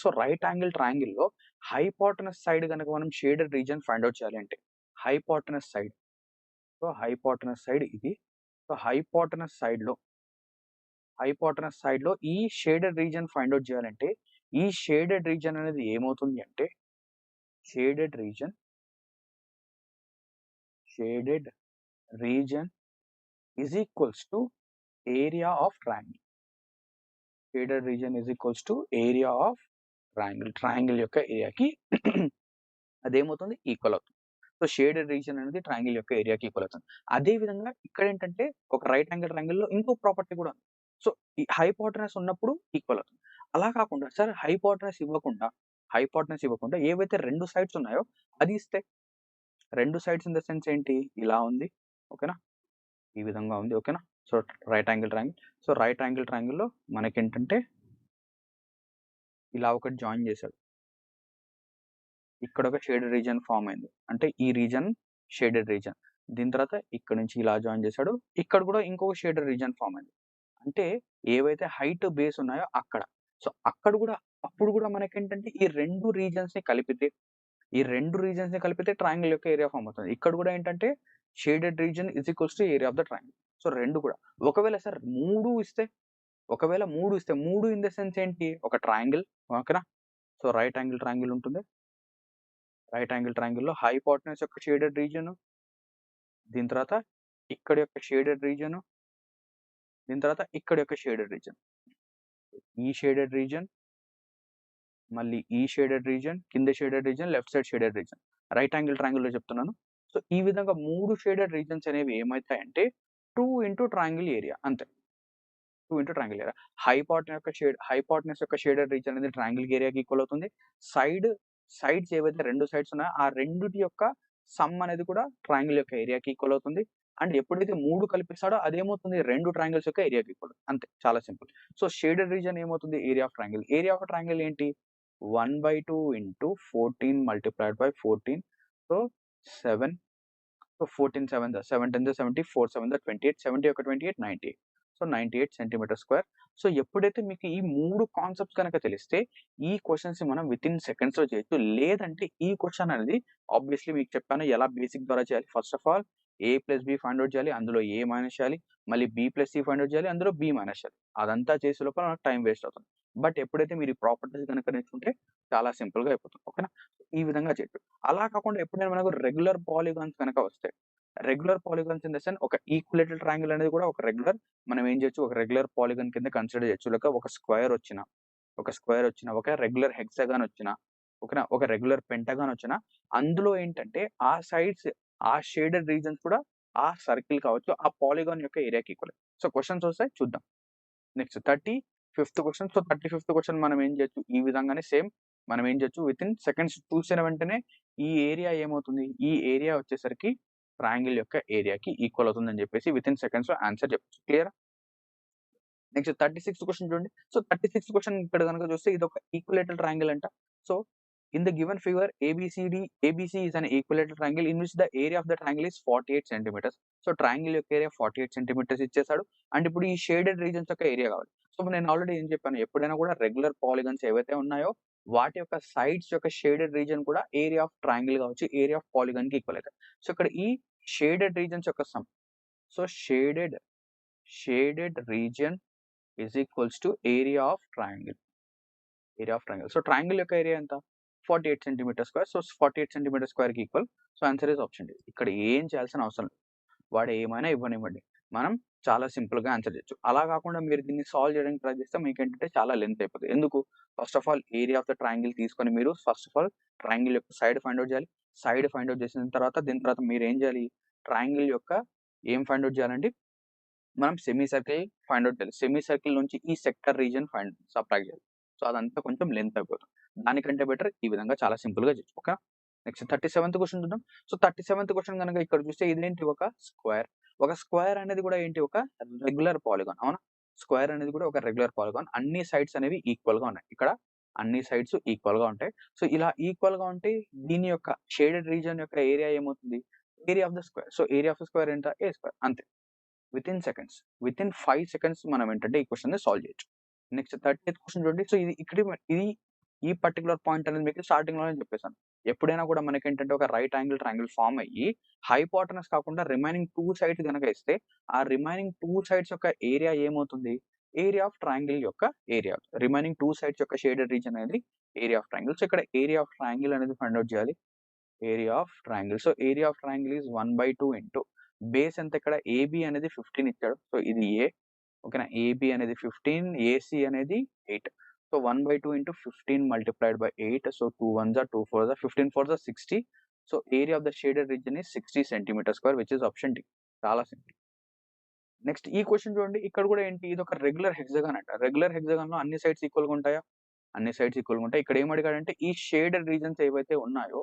సో రైట్ యాంగిల్ ట్రయాంగిల్‌లో హైపోటెనస్ సైడ్ గనక మనం షేడెడ్ రీజియన్ ఫైండ్ ఔట్ చేయాలి అంటే hypotenuse side. So hypotenuse side ఇది. సో హైపోటెనస్ సైడ్‌లో ఈ షేడెడ్ రీజియన్ ఫైండ్ ఔట్ చేయాలంటే ఈ షేడెడ్ రీజియన్ అనేది ఏమవుతుంది అంటే shaded region is equals to area of triangle. Shaded region is equals to area of triangle యొక్క ఏరియాకి అదేమవుతుంది? ఈక్వల్ అవుతుంది. సో షేడెడ్ రీజియన్ అనేది ట్రయాంగిల్ యొక్క ఏరియాకి ఈక్వల్ అవుతుంది. అదే విధంగా ఇక్కడ ఏంటంటే ఒక రైట్ యాంగిల్ ట్రయాంగిల్‌లో ఇంకో ప్రాపర్టీ కూడా ఉంది. సో ఈ హైపోటెనస్ ఉన్నప్పుడు ఈక్వల్ అవుతుంది. అలా కాకుండా సార్ హైపోటెనస్ ఇవ్వకుండా ఏవైతే 2 సైడ్స్ ఉన్నాయో అది ఇస్తే 2 సైడ్స్ ఇన్ ద సెన్స్ ఏంటి? ఇలా ఉంది. ఓకేనా? ఈ విధంగా ఉంది. ఓకేనా? So right angle triangle. So right angle ట్రయాంగిల్‌లో మనకేంటంటే ఇలా ఒకటి జాయిన్ చేశాడు. ఇక్కడ ఒక షేడెడ్ రీజియన్ ఫార్మ్ అయింది. అంటే ఈ రీజియన్ షేడెడ్ రీజియన్. దీని తర్వాత ఇక్కడ నుంచి ఇలా జాయిన్ చేశాడు. ఇక్కడ కూడా ఇంకొక షేడెడ్ రీజియన్ ఫార్మ్ అయింది. అంటే ఏవైతే హైట్ బేస్ ఉన్నాయో అక్కడ. సో అక్కడ కూడా అప్పుడు కూడా మనకేంటంటే ఈ 2 రీజియన్స్‌ని కలిపితే ట్రయాంగిల్ యొక్క ఏరియా ఫార్మ్ అవుతుంది. ఇక్కడ కూడా ఏంటంటే shaded region is equals to area of the triangle. So 2 కూడా. ఒకవేళ సార్ 3 ఇస్తే 3 ఇన్ ద సెన్స్ ఏంటి? ఒక ట్రయాంగిల్. ఓకేనా? సో రైట్ యాంగిల్ ట్రయాంగిల్ ఉంటుంది. రైట్ యాంగిల్ ట్రయాంగిల్‌లో హైపోటెనస్ యొక్క షేడెడ్ రీజియన్, దీని తర్వాత ఇక్కడ యొక్క షేడెడ్ రీజియన్, దీని తర్వాత ఇక్కడ యొక్క షేడెడ్ రీజియన్. ఈ షేడెడ్ రీజియన్, మళ్ళీ ఈ షేడెడ్ రీజియన్, కింద shaded region, left side shaded region. Right angle ట్రయాంగిల్‌లో చెప్తున్నాను. సో ఈ విధంగా 3 షేడెడ్ రీజియన్స్ అనేవి ఏమైతాయంటే 2 ఇంటూ ట్రయాంగిల్ ఏరియా అంతే. 2 ఇంటూ ట్రయాంగిల్ ఏరియా. హైపోటెనస్ యొక్క షేడెడ్ రీజియన్ అనేది ట్రయాంగిల్ ఏరియాకి ఈక్వల్ అవుతుంది. సైడ్స్ ఏవైతే 2 సైడ్స్ ఉన్నాయో ఆ రెండిటి యొక్క సమ్ అనేది కూడా ట్రయాంగిల్ యొక్క ఏరియాకి ఈక్వల్ అవుతుంది. అండ్ ఎప్పుడైతే 3 కలిపిస్తాడో అదేమవుతుంది? 2 ట్రయాంగిల్స్ యొక్క ఏరియాకి ఈక్వల్. అంతే, చాలా సింపుల్. సో షేడెడ్ రీజియన్ ఏమవుతుంది? Area of triangle. Area of triangle ఏంటి? 1/2 into 14 multiplied by 14. So 7. So 14 7 10 70, 4 7 28, 70 ఒక 28, 98. So 98 centimetre square. సో ఎప్పుడైతే మీకు ఈ 3 కాన్సెప్ట్స్ గనక తెలిస్తే ఈ క్వెషన్స్‌ని మనం వితిన్ సెకండ్స్‌లో చేయొచ్చు. లేదంటే ఈ క్వెషన్ అనేది ఆబ్వియస్లీ మీకు చెప్పాను ఎలా బేసిక్ ద్వారా చేయాలి. First of all a+b find out చేయాలి. అందులో a మైనస్ చేయాలి. మళ్ళీ b+c ఫైండ్ ఔట్ చేయాలి. అందులో b మైనస్ చేయాలి. అదంతా చేసే లోపల మనకు టైం వేస్ట్ అవుతుంది. బట్ ఎప్పుడైతే మీరు ఈ ప్రాపర్టీస్ గనక నేర్చుకుంటే చాలా సింపుల్‌గా అయిపోతుంది. ఓకేనా? ఈ విధంగా చేయొచ్చు. అలా కాకుండా ఎప్పుడైనా మనకు రెగ్యులర్ పాలిగాన్స్ గనక వస్తాయి. Regular polygons in the sense ఒక ఈక్విలేటరల్ ట్రయాంగిల్ అనేది కూడా ఒక రెగ్యులర్ మనం ఏం చేయొచ్చు? ఒక రెగ్యులర్ పాలిగాన్ కింద కన్సిడర్ చేయొచ్చు. లేక ఒక స్క్వేర్ వచ్చిన, ఒక రెగ్యులర్ హెక్సాగాన్ వచ్చిన, ఓకేనా? ఒక రెగ్యులర్ పెంటగాన్ వచ్చిన అందులో ఏంటంటే ఆ సైడ్స్, ఆ షేడెడ్ రీజియన్స్ కూడా ఆ సర్కిల్ కావచ్చు, ఆ పాలిగాన్ యొక్క ఏరియాకి ఈక్వల్. సో క్వెషన్స్ వస్తాయి చూద్దాం. Next 35th question. So 35th question మనం ఏం చేయొచ్చు? ఈ విధంగానే సేమ్ మనం ఏం చేయొచ్చు? వితిన్ సెకండ్స్ చూసిన వెంటనే ఈ ఏరియా ఏమవుతుంది? ఈ ఏరియా వచ్చేసరికి ట్రయాంగిల్ యొక్క ఏరియాకి ఈక్వల్ అవుతుందని చెప్పేసి వితిన్ సెకండ్స్‌లో ఆన్సర్ చెప్పొచ్చు. క్లియరా? నెక్స్ట్ 36th క్వెషన్ చూడండి. సో 36th క్వెషన్ ఇక్కడ గనుక చూస్తే ఇదొక ఈక్విలేటరల్ ట్రయాంగిల్ అంట. So in the given figure ABC is an equilateral triangle in which the area of the triangle is 48 centimetres. So triangle యొక్క ఏరియా 48 సెంటీమీటర్స్ ఇచ్చేసాడు. అండ్ ఇప్పుడు ఈ షేడెడ్ రీజియన్స్ యొక్క ఏరియా కావాలి. సో నేను ఆల్రెడీ ఏం చెప్పాను? ఎప్పుడైనా కూడా రెగ్యులర్ పాలిగాన్స్ ఏవైతే ఉన్నాయో వాటి యొక్క సైడ్స్ యొక్క షేడెడ్ రీజియన్ కూడా ఏరియా ఆఫ్ ట్రయాంగిల్ కావచ్చు, ఏరియా ఆఫ్ పాలిగాన్‌కి ఈక్వల్ అవుతాయి. సో ఇక్కడ ఈ షేడెడ్ రీజియన్స్ యొక్క sum. So shaded region is equals to area of triangle. So triangle యొక్క ఏరియా ఎంత? 48 సెంటీమీటర్ స్క్వేర్. సో 48 సెంటీమీటర్ స్క్వేర్‌కి equal. So answer is option D. ఇక్కడ ఏం చేయాల్సిన అవసరం లేదు. వాడు ఏమైనా ఇవ్వనివ్వండి. మనం చాలా సింపుల్‌గా ఆన్సర్ చేయొచ్చు. అలా కాకుండా మీరు దీన్ని సాల్వ్ చేయడానికి ట్రై చేస్తే మీకేంటంటే చాలా లెంత్ అయిపోతది. ఎందుకు? First of all area of the triangle తీసుకొని మీరు ఫస్ట్ ఆఫ్ ఆల్ ట్రయాంగిల్ యొక్క సైడ్ ఫైండ్ ఔట్ చేయాలి. సైడ్ ఫైండ్ ఔట్ చేసిన తర్వాత దీని తర్వాత మీరేం చేయాలి? ట్రయాంగిల్ యొక్క ఏం ఫైండ్ ఔట్ చేయాలండి? మనం సెమీ సర్కిల్ ఫైండ్ ఔట్ చేయాలి. సెమీ సర్కిల్ నుంచి ఈ సెక్టర్ రీజియన్ సబ్ట్రాక్ట్ చేయాలి. సో అదంతా కొంచెం లెంత్ అయిపోతుంది. దానికంటే బెటర్ ఈ విధంగా చాలా సింపుల్‌గా చేయొచ్చు. ఓకేనా? నెక్స్ట్ 37th క్వశ్చన్ చూద్దాం. సో 37th క్వశ్చన్ గనుక ఇక్కడ చూస్తే ఇదేంటి ఒక స్క్వేర్. ఒక స్క్వేర్ అనేది కూడా ఏంటి ఒక రెగ్యులర్ పాలిగాన్ అవునా? స్క్వేర్ అనేది కూడా ఒక రెగ్యులర్ పాలిగాన్. అన్ని సైడ్స్ అనేవి ఈక్వల్ గా ఉన్నాయి. ఇక్కడ అన్ని సైడ్స్ ఈక్వల్ గా ఉంటాయి. సో ఇలా ఈక్వల్ గా ఉంటే దీని యొక్క షేడెడ్ రీజియన్ యొక్క ఏరియా ఏమవుతుంది? Area of the square. So area of the square ఎంత? ఏ స్క్వేర్ అంతే. విత్ ఇన్ 5 సెకండ్స్ మనం ఏంటంటే ఈ క్వశ్చన్ ని సాల్వ్ చేయొచ్చు. నెక్స్ట్ 38th క్వశ్చన్ చూడండి. సో ఇది ఈ పర్టికులర్ పాయింట్ అనేది మీకు స్టార్టింగ్ లోనే చెప్పేసాను. ఎప్పుడైనా కూడా మనకి ఏంటంటే ఒక రైట్ యాంగిల్ ట్రయాంగిల్ ఫామ్ అయ్యి హైపోటనస్ కాకుండా రిమైనింగ్ 2 సైడ్స్ గనక ఇస్తే ఆ రిమైనింగ్ 2 సైడ్స్ యొక్క ఏరియా ఏమవుతుంది? ఏరియా ఆఫ్ ట్రయాంగిల్ యొక్క ఏరియా. రిమైనింగ్ 2 సైడ్స్ యొక్క షేడెడ్ రీజియన్ అనేది ఏరియా ఆఫ్ ట్రయాంగిల్. సో ఇక్కడ ఏరియా ఆఫ్ ట్రయాంగిల్ అనేది ఫైండ్ అవుట్ చేయాలి. Area of triangle. So area of triangle is 1/2 into base ఎంత? ఇక్కడ ఏబి అనేది 15 ఇచ్చాడు. సో ఇది ఏ. ఓకేనా? ఏబి అనేది 15, ఏసీ అనేది 8. So 1/2 into 15 multiplied by 8. So 2 1s are 2 4s are 15 4s are 60. So area of the shaded region is 60 centimetre square which is option D. చాలా సింపుల్. నెక్స్ట్ ఈ క్వశ్చన్ చూడండి. ఇక్కడ కూడా ఏంటి? ఇది ఒక రెగ్యులర్ హెక్సాగాన్ అంట. రెగ్యులర్ హెక్సాగాన్ లో అన్ని సైడ్స్ ఈక్వల్ గా ఉంటాయా? అన్ని సైడ్స్ ఈక్వల్ గా ఉంటాయి. ఇక్కడ ఏం అడిగాడంటే ఈ షేడెడ్ రీజన్స్ ఏవైతే ఉన్నాయో,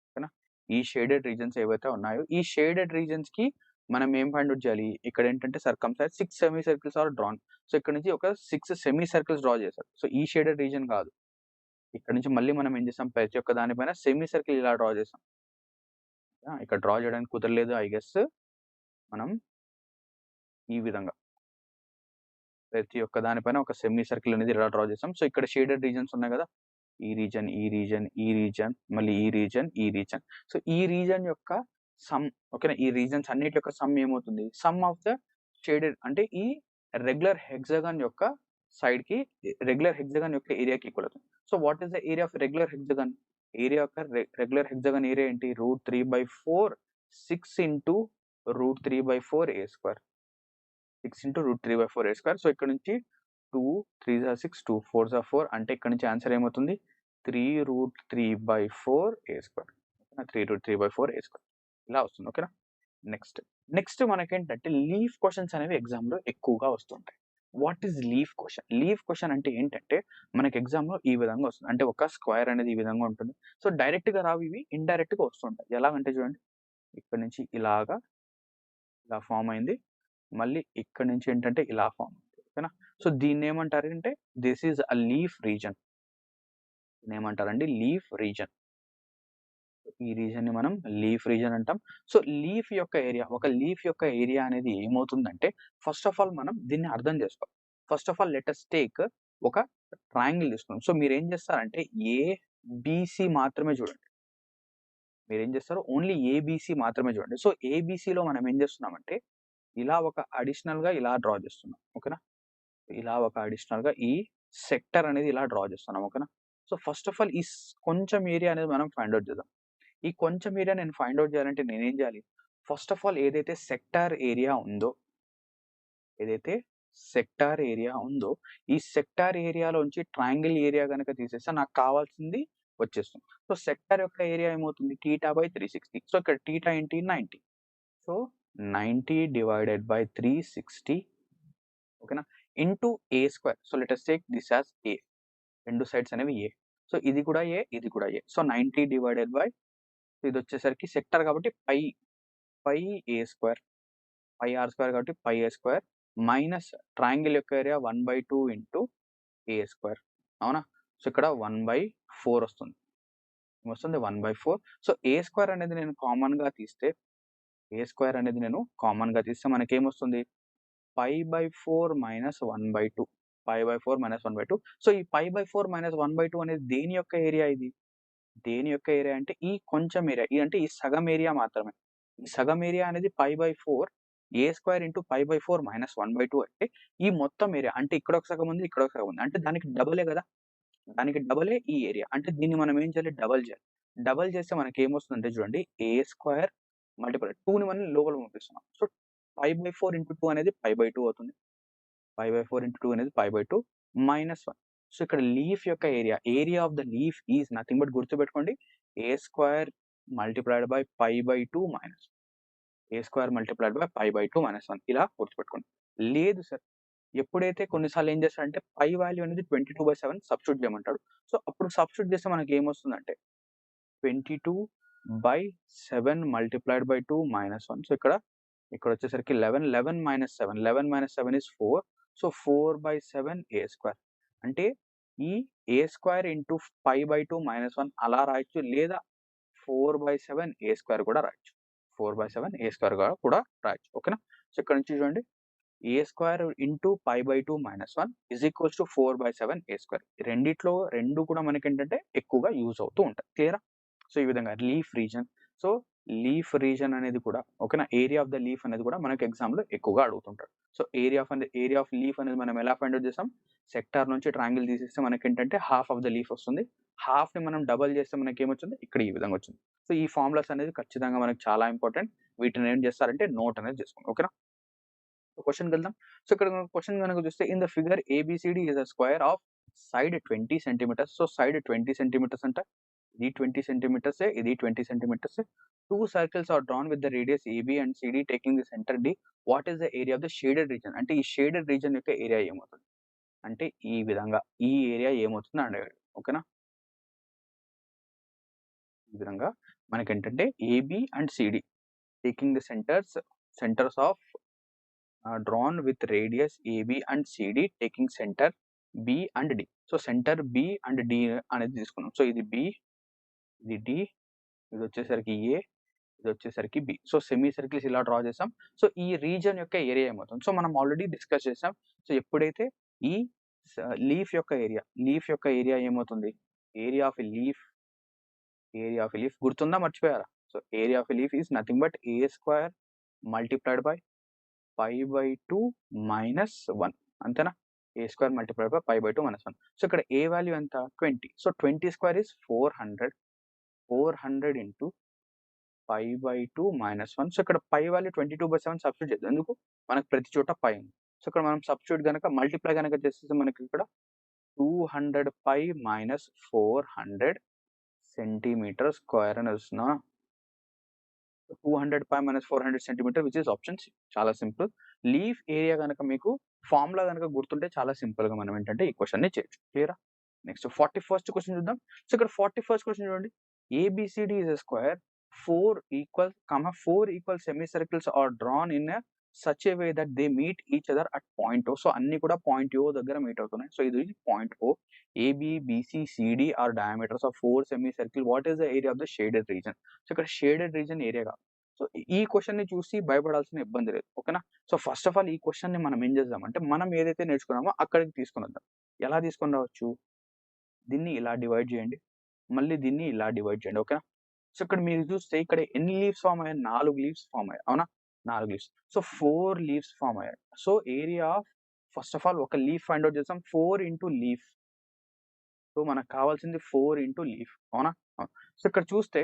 ఓకేనా? ఈ షేడెడ్ రీజన్స్ ఏవైతే ఉన్నాయో ఈ షేడెడ్ రీజన్స్ కి మనం ఏం ఫైండ్ అవుట్ చేయాలి? ఇక్కడ ఏంటంటే circumference 6 semi circles are drawn. So ఇక్కడ నుంచి ఒక 6 సెమీ సర్కిల్స్ డ్రా చేశారు. సో ఈ షేడెడ్ రీజన్ కాదు. ఇక్కడ నుంచి మళ్ళీ మనం ఏం చేసాం? ప్రతి ఒక్క దానిపైన సెమీ సర్కిల్ ఇలా డ్రా చేసాం. ఇక్కడ డ్రా చేయడానికి కుదరలేదు ఐ గెస్. మనం ఈ విధంగా ప్రతి ఒక్క దానిపైన ఒక సెమీ సర్కిల్ అనేది ఇలా డ్రా చేసాం. సో ఇక్కడ షేడెడ్ రీజన్స్ ఉన్నాయి కదా, ఈ రీజన్, ఈ రీజన్, ఈ రీజన్, మళ్ళీ ఈ రీజన్, ఈ రీజన్. సో ఈ రీజన్ యొక్క సమ్, ఓకేనా? ఈ రీజన్స్ అన్నిటి యొక్క సమ్ ఏమవుతుంది? సమ్ ఆఫ్ ద షేడెడ్ అంటే ఈ రెగ్యులర్ హెక్సాగాన్ యొక్క సైడ్ కి రెగ్యులర్ హెక్సాగాన్ యొక్క ఏరియాకి ఈక్వల్ అవుతుంది. So what is the area of regular hexagon? Area యొక్క రెగ్యులర్ హెక్సాగాన్ ఏరియా ఏంటి? √3/4 6 ఇంటూ √3/4 ఏ స్క్వేర్. 6 ఇంటూ √3/4 ఏ స్క్వేర్. సో ఇక్కడ నుంచి 2 3s are 6 2 4s are 4 అంటే ఇక్కడ నుంచి ఆన్సర్ ఏమవుతుంది? 3√3/4 ఏ స్క్వేర్. 3√3/4 ఏ స్క్వేర్ ఇలా వస్తుంది. ఓకేనా? నెక్స్ట్ మనకేంటంటే లీఫ్ క్వశ్చన్స్ అనేవి ఎగ్జామ్ లో ఎక్కువగా వస్తుంటాయి. What is leaf question? Leaf question అంటే ఏంటంటే మనకి ఎగ్జామ్ లో ఈ విధంగా వస్తుంది. అంటే ఒక స్క్వేర్ అనేది ఈ విధంగా ఉంటుంది. సో డైరెక్ట్ గా రావు, ఇవి ఇండైరెక్ట్ గా వస్తుంటాయి. ఎలాగంటే చూడండి, ఇక్కడ నుంచి ఇలా ఫామ్ అయింది. మళ్ళీ ఇక్కడ నుంచి ఏంటంటే ఇలా ఫామ్ అయింది. ఓకేనా? సో దీన్ని ఏమంటారంటే this is a leaf reason. దీన్ని ఏమంటారండి? Leaf reason. ఈ రీజన్ ని మనం లీఫ్ రీజన్ అంటాం. సో లీఫ్ యొక్క ఏరియా, ఒక లీఫ్ యొక్క ఏరియా అనేది ఏమవుతుందంటే ఫస్ట్ ఆఫ్ ఆల్ మనం దీన్ని అర్థం చేసుకోవాలి. First of all let us take ఒక ట్రయాంగిల్ తీసుకున్నాం. సో మీరు ఏం చేస్తారంటే ఏబిసి మాత్రమే చూడండి. మీరు ఏం చేస్తారు? ఓన్లీ ఏబిసి మాత్రమే చూడండి. సో ఏబిసిలో మనం ఏం చేస్తున్నామంటే ఇలా ఒక అడిషనల్ గా ఇలా డ్రా చేస్తున్నాం. ఓకేనా? ఇలా ఒక అడిషనల్ గా ఈ సెక్టర్ అనేది ఇలా డ్రా చేస్తున్నాం. ఓకేనా? సో ఫస్ట్ ఆఫ్ ఆల్ ఈ కొంచెం ఏరియా అనేది మనం ఫైండ్ అవుట్ చేద్దాం. ఈ కొంచెం ఏరియా నేను ఫైండ్ అవుట్ చేయాలంటే నేనేం చేయాలి? ఫస్ట్ ఆఫ్ ఆల్ ఏదైతే సెక్టార్ ఏరియా ఉందో ఈ సెక్టార్ ఏరియాలోంచి ట్రయాంగిల్ ఏరియా కనుక తీసేస్తే నాకు కావాల్సింది వచ్చేస్తుంది. సో సెక్టార్ యొక్క ఏరియా ఏమవుతుంది? θ/360. సో ఇక్కడ θ ఏంటి? 90. సో 90 డివైడెడ్ బై 360, ఓకేనా, into a square. So let us take this as a. రెండు సైడ్స్ అనేవి ఏ. సో ఇది కూడా ఏ, ఇది కూడా ఏ. సో 90 డివైడెడ్ బై ఇది వచ్చేసరికి సెక్టర్ కాబట్టి పై ఏ స్క్వేర్, పై ఆర్ స్క్వేర్ కాబట్టి పై ఏ స్క్వేర్ మైనస్ ట్రయాంగిల్ యొక్క ఏరియా 1/2 ఇంటూ ఏ స్క్వేర్. అవునా? సో ఇక్కడ 1/4 వస్తుంది. వస్తుంది 1/4. సో ఏ స్క్వేర్ అనేది నేను కామన్ గా తీస్తే మనకేమొస్తుంది? π/4 మైనస్ 1/2. π/4 మైనస్ 1/2. సో ఈ π/4 మైనస్ 1/2 అనేది దేని యొక్క ఏరియా? ఇది దేని యొక్క ఏరియా అంటే ఈ కొంచెం ఏరియా, అంటే ఈ సగం ఏరియా మాత్రమే. ఈ సగం ఏరియా అనేది π/4 ఏ స్క్వేర్ ఇంటూ π/4 మైనస్ 1/2 అంటే ఈ మొత్తం ఏరియా. అంటే ఇక్కడ ఒక సగం ఉంది, ఇక్కడ ఒక సగం ఉంది. అంటే దానికి డబలే కదా, దానికి డబలే ఈ ఏరియా. అంటే దీన్ని మనం ఏం చేయాలి? డబల్ చేయాలి. డబల్ చేస్తే మనకి ఏమొస్తుందంటే చూడండి, ఏ స్క్వేర్ మల్టిపుల్ 2ని మనం లోపల పంపిస్తున్నాం. సో π/4 ఇంటూ 2 అనేది π/2 అవుతుంది. π/4 ఇంటూ 2 అనేది π/2 మైనస్ 1. సో ఇక్కడ లీఫ్ యొక్క area of the leaf is nothing but, గుర్తుపెట్టుకోండి, a square multiplied by π/2 minus a square multiplied by π/2 minus 1 ఇలా గుర్తుపెట్టుకోండి. లేదు సార్, ఎప్పుడైతే కొన్నిసార్లు ఏం చేస్తారంటే పై వాల్యూ అనేది 22/7 సబ్స్టిట్యూట్ చేయమంటాడు. సో అప్పుడు సబ్స్టిట్యూట్ చేస్తే మనకి ఏమొస్తుందంటే 22/7 multiplied by 2 minus 1. సో ఇక్కడ వచ్చేసరికి 11 minus 7. 11 minus 7 is 4. So 4/7 a square. అంటే ఈ a square into pi by 2 minus 1 అలా రాయొచ్చు, లేదా 4/7 a square కూడా రాయొచ్చు. 4/7 a square కూడా రాయొచ్చు. ఓకేనా? సో ఇక్కడ నుంచి చూడండి, a square into pi by 2 minus 1 is equals to 4/7 a square. రెండిట్లో రెండు కూడా మనకి ఏంటంటే ఎక్కువగా యూజ్ అవుతూ ఉంటాయి. క్లియరా? సో ఈ విధంగా leaf reason. So leaf reason అనేది కూడా ఓకేనా, ఏరియా ఆఫ్ ద లీఫ్ అనేది కూడా మనకి ఎగ్జామ్ లో ఎక్కువగా అడుగుతుంటారు. సో ఏరియా ఆఫ్ లీఫ్ అనేది మనం ఎలా ఫైండ్ అవుట్ చేస్తాం? సెక్టార్ నుంచి ట్రయాంగిల్ తీసేస్తే మనకి ఏంటంటే హాఫ్ ఆఫ్ ద లీఫ్ వస్తుంది. హాఫ్ ని మనం డబల్ చేస్తే మనకి ఏమొచ్చింది? ఇక్కడ ఈ విధంగా వచ్చింది. సో ఈ ఫార్ములాస్ అనేది ఖచ్చితంగా మనకి చాలా ఇంపార్టెంట్. వీటిని ఏం చేస్తారంటే నోట్ అనేది చేసుకోండి. ఓకేనా? క్వశ్చన్కి వెళ్దాం. సో ఇక్కడ క్వశ్చన్ కనుక చూస్తే, in the figure ABCD is a square of side 20 centimetres. So side 20 centimetres అంటే ఇది 20 సెంటీమీటర్స్, ఇది 20 centimetres. 2 circles are drawn with the radius AB and CD taking the center D. What is the area of the shaded region? అంటే ఈ షేడెడ్ రీజన్ యొక్క ఏరియా ఏమవుతుంది అంటే ఈ విధంగా ఈ ఏరియా ఏమవుతుంది అడిగాడు. ఓకేనా? ఈ విధంగా మనకి ఏంటంటే AB and CD taking the centres of drawn with radius AB and CD taking center B and D. So centre B and D అనేది తీసుకున్నాం. సో ఇది B, ఇది D, ఇది వచ్చేసరికి A, ఇది వచ్చేసరికి B. సో సెమీ సర్కిల్స్ ఇలా డ్రా చేసాం. సో ఈ రీజన్ యొక్క ఏరియా ఏమవుతుంది? సో మనం ఆల్రెడీ డిస్కస్ చేసాం. సో ఎప్పుడైతే ఈ లీఫ్ యొక్క ఏరియా ఏమవుతుంది? ఏరియా ఆఫ్ లీఫ్ గుర్తుందా, మర్చిపోయారా? So area of leaf is nothing but A square multiplied by pi by 2 minus 1. అంతేనా? a square multiplied by pi by 2 minus 1. So ఇక్కడ a వాల్యూ ఎంత? 20. So 20 square is 400 into pi by 2 minus 1. So ఇక్కడ pi వాల్యూ 22/7 సబ్స్టిట్యూట్ చేద్దాం. ఎందుకు? మనకు ప్రతి చోట pi ఉంది. సో ఇక్కడ మనం సబ్స్టిట్యూట్ కనుక మల్టిప్లై కనుక చేస్తే మనకి ఇక్కడ 200 pi minus 400 సెంటీమీటర్ స్క్వేర్ అని వస్తున్నా. 200 pi minus 400 centimetre which is option C. చాలా సింపుల్. లీఫ్ ఏరియా కనుక మీకు ఫార్ములా కనుక గుర్తుంటే చాలా సింపుల్ గా మనం ఏంటంటే ఈ క్వశ్చన్ ని చేయొచ్చు. క్లియరా? నెక్స్ట్ 41st క్వశ్చన్ చూద్దాం. సో ఇక్కడ 41st క్వశ్చన్ చూడండి, ABCD is a square, 4 equal semicircles are drawn in a such a way that they meet each other at point O. So అన్ని కూడా పాయింట్ O దగ్గర మీట్ అవుతున్నాయి. సో ఇది point O. AB, BC, CD are diameters of 4 semicircle. What is the area of the shaded region? So ఇక్కడ షేడెడ్ రీజన్ ఏరియా కాదు. సో ఈ క్వశ్చన్ ని చూసి భయపడాల్సిన ఇబ్బంది లేదు. ఓకేనా? సో ఫస్ట్ ఆఫ్ ఆల్ ఈ క్వశ్చన్ ని మనం ఏం చేద్దామంటే మనం ఏదైతే నేర్చుకున్నామో అక్కడికి తీసుకుని వద్దాం. ఎలా తీసుకొని రావచ్చు? దీన్ని ఇలా డివైడ్ చేయండి, మళ్ళీ దీన్ని ఇలా డివైడ్ చేయండి. ఓకేనా? సో ఇక్కడ మీరు చూస్తే ఇక్కడ ఎన్ని లీవ్స్ ఫామ్ అయ్యాయి? 4 లీవ్స్ ఫామ్ అయ్యాయి. అవునా? 4 లీవ్స్. సో 4 లీవ్స్ ఫామ్ అయ్యాయి. So area of first of all ఒక లీఫ్ ఫైండ్ అవుట్ చేస్తాం. 4 into లీఫ్. సో మనకు కావాల్సింది 4 into లీఫ్. అవునా? సో ఇక్కడ చూస్తే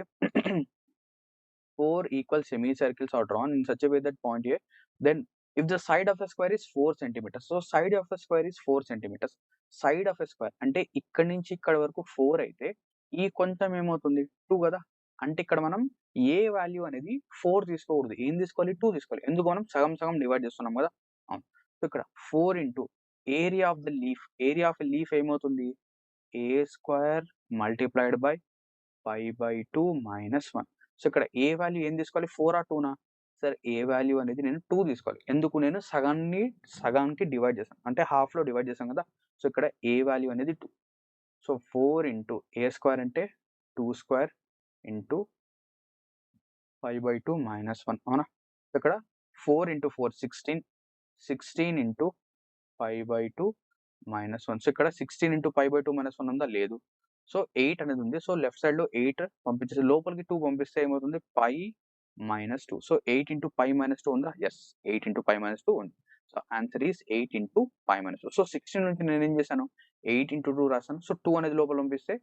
4 equal semicircles are drawn in such a way that point A, then if the side of a square is 4 centimeters, so side of a square is 4 centimeters. Side of a square అంటే ఇక్కడ నుంచి ఇక్కడ వరకు 4 అయితే ఈ కొంచెం ఏమవుతుంది? 2 కదా. అంటే ఇక్కడ మనం ఏ వాల్యూ అనేది 4 తీసుకోకూడదు. ఏం తీసుకోవాలి? 2 తీసుకోవాలి. ఎందుకు? మనం సగం సగం డివైడ్ చేస్తున్నాం కదా. అవును. సో ఇక్కడ 4 into area of the leaf. Area of leaf ఏమవుతుంది? a square multiplied by pi by 2 minus 1. So ఇక్కడ ఏ వాల్యూ ఏం తీసుకోవాలి? 4 ఆ 2నా? సరే ఏ వాల్యూ అనేది నేను 2 తీసుకోవాలి. ఎందుకు? నేను సగానికి డివైడ్ చేశాను, అంటే హాఫ్ లో డివైడ్ చేశాను కదా. సో ఇక్కడ ఏ వాల్యూ అనేది 2. సో 4 into a square అంటే 2 square into pi by 2 minus 1. అవునా? ఇక్కడ 4 into 4 16 into pi by 2 minus 1. So ఇక్కడ 16 into pi by 2 minus 1 ఉందా? లేదు. సో 8 అనేది ఉంది. సో లెఫ్ట్ సైడ్ లో 8 పంపించేసి లోపలికి 2 పంపిస్తే ఏమవుతుంది? పై minus 2. So 8 into pi minus 2 ఉందా? ఎస్, 8 into pi minus 2 ఉంది. So answer is 8 into pi minus 2. So 16 నుంచి నేను ఏం చేశాను? 8 into 2 రాశాను. సో 2 అనేది లోపల పంపిస్తే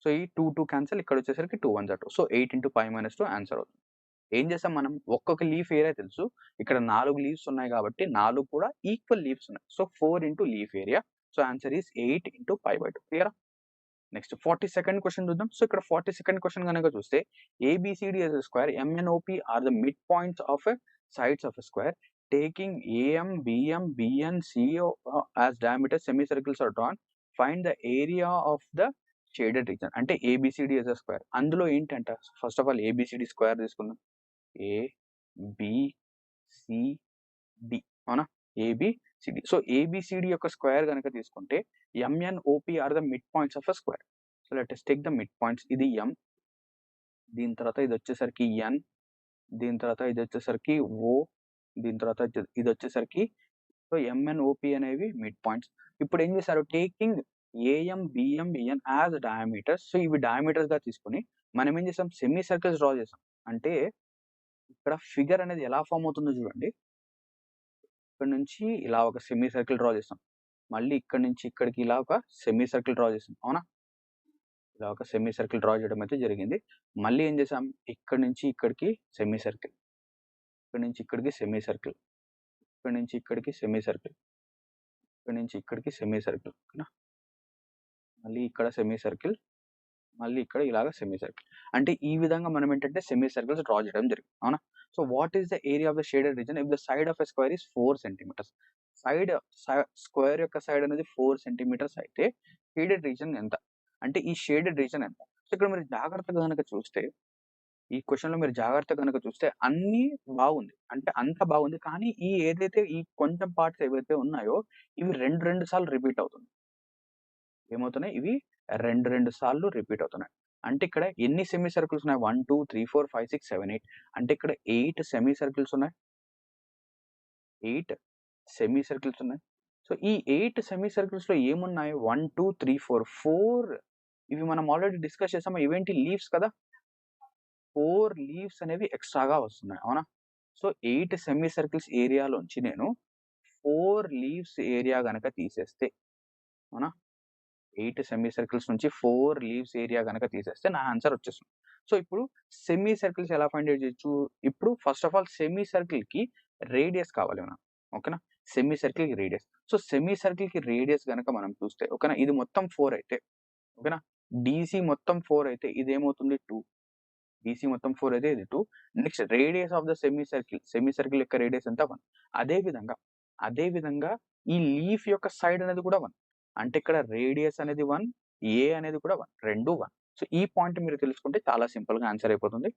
సో ఈ 2 క్యాన్సల్, ఇక్కడ వచ్చేసరికి 2 1 2. So 8 into pi minus 2 answer అవుతుంది. ఏం చేసాం మనం? ఒక్కొక్క లీఫ్ ఏరియా తెలుసు. ఇక్కడ 4 లీవ్స్ ఉన్నాయి కాబట్టి 4 కూడా ఈక్వల్ లీవ్స్ ఉన్నాయి. So 4 into leaf area. So answer is 8 into pi by 2. క్లియరా? నెక్స్ట్ 42nd క్వశ్చన్ చూద్దాం. సో ఇక్కడ 42nd క్వశ్చన్ కనుక చూస్తే A B C D as a square, MNOP are the midpoints of a sides of a square. Taking AM, BM, BN, CO as diameter, semicircles are drawn. Find the area of the shaded region అంటే ఏబిసిడి ఇస్ అ స్క్వేర్. అందులో ఏంటంట first of all ABCD square తీసుకుందాం. ఏబిసిడి అవునా? ఏబిసిడి. సో ఏబిసిడి యొక్క స్క్వేర్ కనుక తీసుకుంటే MNOP are the mid points of a square. So let us take the mid points. ఇది ఎం, దీని తర్వాత ఇది వచ్చేసరికి ఎన్, దీని తర్వాత ఇది వచ్చేసరికి ఓ, దీని తర్వాత ఇది వచ్చేసరికి సో ఎంఎన్ఓపి అనేవి మిడ్ పాయింట్స్. ఇప్పుడు ఏం చేశారు, taking AM BM BN as diameters. So ఇవి డయామీటర్స్ గా తీసుకుని మనం ఏం చేసాం, సెమీ సర్కిల్స్ డ్రా చేసాం. అంటే ఇక్కడ ఫిగర్ అనేది ఎలా ఫామ్ అవుతుందో చూడండి. ఇక్కడ నుంచి ఇలా ఒక సెమీ సర్కిల్ డ్రా చేస్తాం, మళ్ళీ ఇక్కడ నుంచి ఇక్కడికి ఇలా ఒక సెమీ సర్కిల్ డ్రా చేస్తాం అవునా? ఇలా ఒక సెమీ సర్కిల్ డ్రా చేయడం అయితే జరిగింది. మళ్ళీ ఏం చేసాం, ఇక్కడ నుంచి ఇక్కడికి సెమీ సర్కిల్, ఇక్కడ నుంచి ఇక్కడికి సెమీ సర్కిల్, ఇక్కడ నుంచి ఇక్కడికి సెమీ సర్కిల్, ఇక్కడ నుంచి ఇక్కడికి సెమీ సర్కిల్ ఓకేనా? మళ్ళీ ఇక్కడ సెమీ సర్కిల్, మళ్ళీ ఇక్కడ ఇలాగ సెమీ సర్కిల్. అంటే ఈ విధంగా మనం ఏంటంటే సెమీ సర్కిల్స్ డ్రా చేయడం జరిగింది అవునా? So what is the area of the shaded region if the side of a square is 4 centimetres. Side square యొక్క సైడ్ అనేది 4 సెంటీమీటర్స్ అయితే షేడెడ్ రీజన్ ఎంత అంటే ఈ షేడెడ్ రీజన్ ఎంత? సో ఇక్కడ మీరు జాగ్రత్తగా కనుక చూస్తే, ఈ క్వశ్చన్ లో మీరు జాగ్రత్తగా కనుక చూస్తే అన్ని బాగుంది, అంటే అంత బాగుంది, కానీ ఈ ఏదైతే ఈ కొంచెం పార్ట్స్ ఏవైతే ఉన్నాయో ఇవి రెండు సార్లు రిపీట్ అవుతుంది. ఏమవుతున్నాయి, ఇవి రెండు సార్లు రిపీట్ అవుతున్నాయి. అంటే ఇక్కడ ఎన్ని సెమీ సర్కిల్స్ ఉన్నాయి, 1 2 3 4 5 6 7 8. అంటే ఇక్కడ 8 సెమీ సర్కిల్స్ ఉన్నాయి, 8 సెమీ సర్కిల్స్ ఉన్నాయి. సో ఈ 8 సెమీ సర్కిల్స్ లో ఏమున్నాయి, 1 2 3 4 ఇవి మనం ఆల్రెడీ డిస్కస్ చేసాము. ఇవేంటి, లీవ్స్ కదా, 4 లీవ్స్ అనేవి ఎక్స్ట్రాగా వస్తున్నాయి అవునా? సో 8 సెమీ సర్కిల్స్ ఏరియాలోంచి నేను 4 లీవ్స్ ఏరియా గనక తీసేస్తే అవునా, 8 సెమీ సర్కిల్స్ నుంచి 4 లీవ్స్ ఏరియా గనక తీసేస్తే నా ఆన్సర్ వచ్చేస్తుంది. సో ఇప్పుడు సెమీ సర్కిల్స్ ఎలా ఫైండ్ అవుట్ చేయొచ్చు, ఇప్పుడు first of all semi circle కి రేడియస్ కావాలి మనం ఓకేనా? సెమీ సర్కిల్ కి రేడియస్. సో సెమీ సర్కిల్ కి రేడియస్ గనక మనం చూస్తే ఓకేనా, ఇది మొత్తం 4 అయితే ఓకేనా, డిసి మొత్తం 4 అయితే ఇది ఏమవుతుంది 2, డిసి మొత్తం 4 అయితే ఇది 2. Next radius of the semi circle యొక్క రేడియస్ ఎంత 1. అదే విధంగా ఈ లీఫ్ యొక్క సైడ్ అనేది కూడా 1. అంటే ఇక్కడ రేడియస్ అనేది 1, ఏ అనేది కూడా 1, రెండు 1. సో ఈ పాయింట్ మీరు తెలుసుకుంటే చాలా సింపుల్ గా ఆన్సర్ అయిపోతుంది.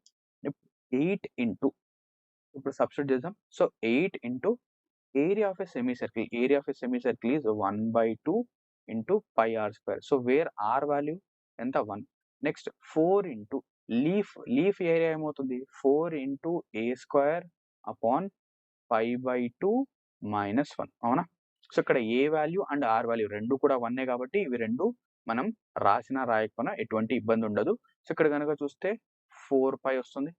8 ఇంటూ, ఇప్పుడు సబ్స్టిట్యూట్ చేద్దాం. So 8 into area of a semi circle, area of a semi circle is 1/2 into pi r square. So where r value ఎంత 1. నెక్స్ట్ 4 ఇంటూ లీఫ్ ఏరియా ఏమవుతుంది, 4 into a square upon 5/2 minus 1 అవునా? సో ఇక్కడ a value and r value రెండు కూడా 1 కాబట్టి ఇవి రెండు మనం రాసినా రాయకపోయినా ఎటువంటి ఇబ్బంది ఉండదు. సో ఇక్కడ కనుక చూస్తే 4π వస్తుంది,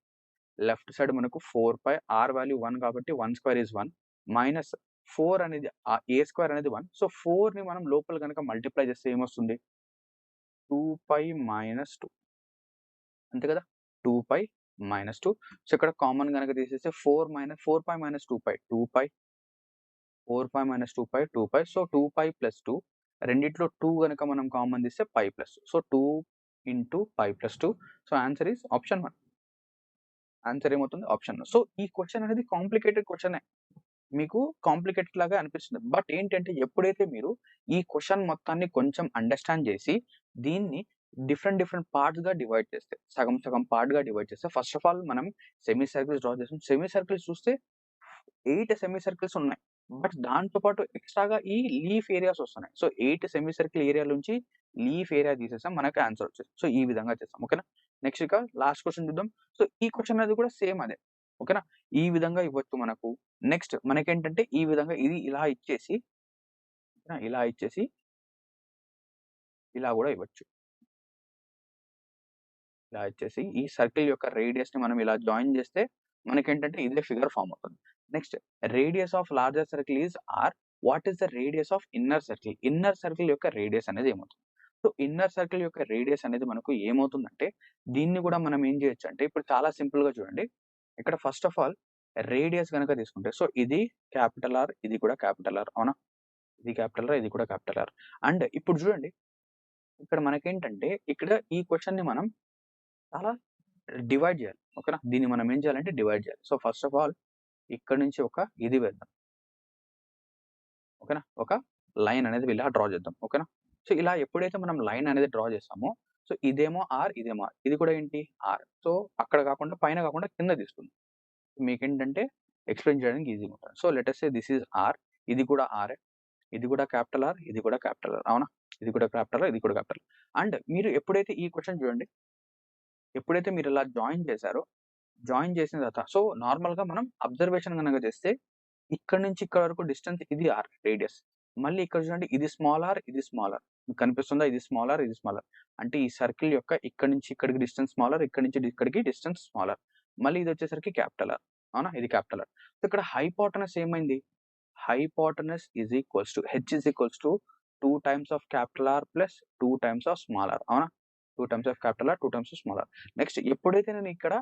లెఫ్ట్ సైడ్ మనకు 4π, ఆర్ వాల్యూ 1 కాబట్టి 1 స్క్వేర్ ఈజ్ 1 మైనస్ 4 అనేది ఏ స్క్వేర్ అనేది 1. సో 4 ని మనం లోపల కనుక మల్టిప్లై చేస్తే ఏమొస్తుంది, 2π మైనస్ 2 అంతే కదా, 2π మైనస్ 2. సో ఇక్కడ కామన్ కనుక తీసేస్తే 4π మైనస్ 2π 2π, 4π మైనస్ 2π. సో 2π ప్లస్ 2, రెండిట్లో 2 కనుక మనం కామన్ తీస్తే π plus 2. So 2 into π plus 2. So answer is option 1. Answer ఏమవుతుంది, ఆప్షన్ 1. సో ఈ క్వశ్చన్ అనేది కాంప్లికేటెడ్ క్వశ్చన్, మీకు కాంప్లికేటెడ్ లాగా అనిపిస్తుంది. బట్ ఏంటంటే ఎప్పుడైతే మీరు ఈ క్వశ్చన్ మొత్తాన్ని కొంచెం అండర్స్టాండ్ చేసి దీన్ని డిఫరెంట్ పార్ట్స్ గా డివైడ్ చేస్తే, సగం పార్ట్ గా డివైడ్ చేస్తే, ఫస్ట్ ఆఫ్ ఆల్ మనం సెమీ సర్కిల్స్ డ్రా చేస్తాం. సెమీ సర్కిల్స్ చూస్తే 8 సెమీ సర్కిల్స్ ఉన్నాయి, బట్ దాంతో పాటు ఎక్స్ట్రాగా ఈ లీఫ్ ఏరియాస్ వస్తున్నాయి. సో 8 సెమీ సర్కిల్ ఏరియా నుంచి లీఫ్ ఏరియా తీసేసాం, మనకి ఆన్సర్ వచ్చేసి. సో ఈ విధంగా చేస్తాం ఓకేనా. నెక్స్ట్ ఇక లాస్ట్ క్వశ్చన్ చూద్దాం. సో ఈ క్వశ్చన్ అనేది కూడా సేమ్ అదే ఓకేనా, ఈ విధంగా ఇవ్వచ్చు మనకు. నెక్స్ట్ మనకేంటంటే ఈ విధంగా ఇది ఇలా ఇచ్చేసి ఇలా కూడా ఇవ్వచ్చు. ఇలా ఇచ్చేసి ఈ సర్కిల్ యొక్క రేడియస్ ని మనం ఇలా జాయిన్ చేస్తే మనకేంటంటే ఇదే ఫిగర్ ఫామ్ అవుతుంది. Next radius of larger circle is R. What is the radius of inner circle, inner circle యొక్క రేడియస్ అనేది ఏమవుతుంది. సో ఇన్నర్ సర్కిల్ యొక్క రేడియస్ అనేది మనకు ఏమవుతుందంటే, దీన్ని కూడా మనం ఏం చేయొచ్చు అంటే, ఇప్పుడు చాలా సింపుల్ గా చూడండి. ఇక్కడ ఫస్ట్ ఆఫ్ ఆల్ రేడియస్ కనుక తీసుకుంటే, సో ఇది క్యాపిటల్ ఆర్, ఇది కూడా క్యాపిటల్ ఆర్ అవునా, ఇది క్యాపిటల్ ఆర్, ఇది కూడా క్యాపిటల్ ఆర్. అండ్ ఇప్పుడు చూడండి ఇక్కడ మనకేంటంటే, ఇక్కడ ఈ క్వశ్చన్ ని మనం చాలా డివైడ్ చేయాలి ఓకేనా. దీన్ని మనం ఏం చేయాలంటే డివైడ్ చేయాలి. సో ఫస్ట్ ఆఫ్ ఆల్ ఇక్కడ నుంచి ఒక ఇది వేద్దాం ఓకేనా, ఒక లైన్ అనేది ఇలా డ్రా చేద్దాం ఓకేనా. సో ఇలా ఎప్పుడైతే మనం లైన్ అనేది డ్రా చేస్తామో సో ఇదేమో ఆర్, ఇదేమో ఆర్. ఇది కూడా ఏంటి ఆర్. సో అక్కడ కాకుండా పైన కాకుండా కింద తీసుకుందాం. మీకేంటంటే ఎక్స్‌ప్లెయిన్ చేయడానికి ఈజీగా ఉంటది. So let us say this is R. ఇది కూడా ఆరే. ఇది కూడా క్యాపిటల్ ఆర్, ఇది కూడా క్యాపిటల్ ఆర్. అవునా? ఇది కూడా క్యాపిటల్ ఆర్, ఇది కూడా క్యాపిటల్. అండ్ మీరు ఎప్పుడైతే ఈ క్వెషన్ చూడండి. ఎప్పుడైతే మీరు ఇలా జాయిన్ చేశారో, జాయిన్ చేసిన తర్వాత సో నార్మల్‌గా మనం అబ్జర్వేషన్ గనక చేస్తే ఇక్కడి నుంచి ఇక్కడ వరకు డిస్టెన్స్ ఇది ఆర్ రేడియస్. మళ్ళీ ఇక్కడ చూడండి ఇది స్మాల్ ఆర్, ఇది స్మాల్ ఆర్. మీకు కనిపిస్తుందా? ఇది స్మాల్ ఆర్, ఇది స్మాల్ ఆర్. అంటే ఈ సర్కిల్ యొక్క ఇక్కడి నుంచి ఇక్కడికి డిస్టెన్స్ స్మాల్ ఆర్, ఇక్కడి నుంచి ఇక్కడికి డిస్టెన్స్ స్మాల్ ఆర్. మళ్ళీ ఇది వచ్చేసరికి క్యాపిటల్ ఆర్. అవునా? ఇది క్యాపిటల్ ఆర్. సో ఇక్కడ హైపోటెనస్ ఏమైంది? Hypotenuse is equals to H is equals to 2 times of capital R plus 2 times of small r. అవునా? 2 times of capital R, 2 times of small r. Next ఎప్పుడైతే నేను ఇక్కడ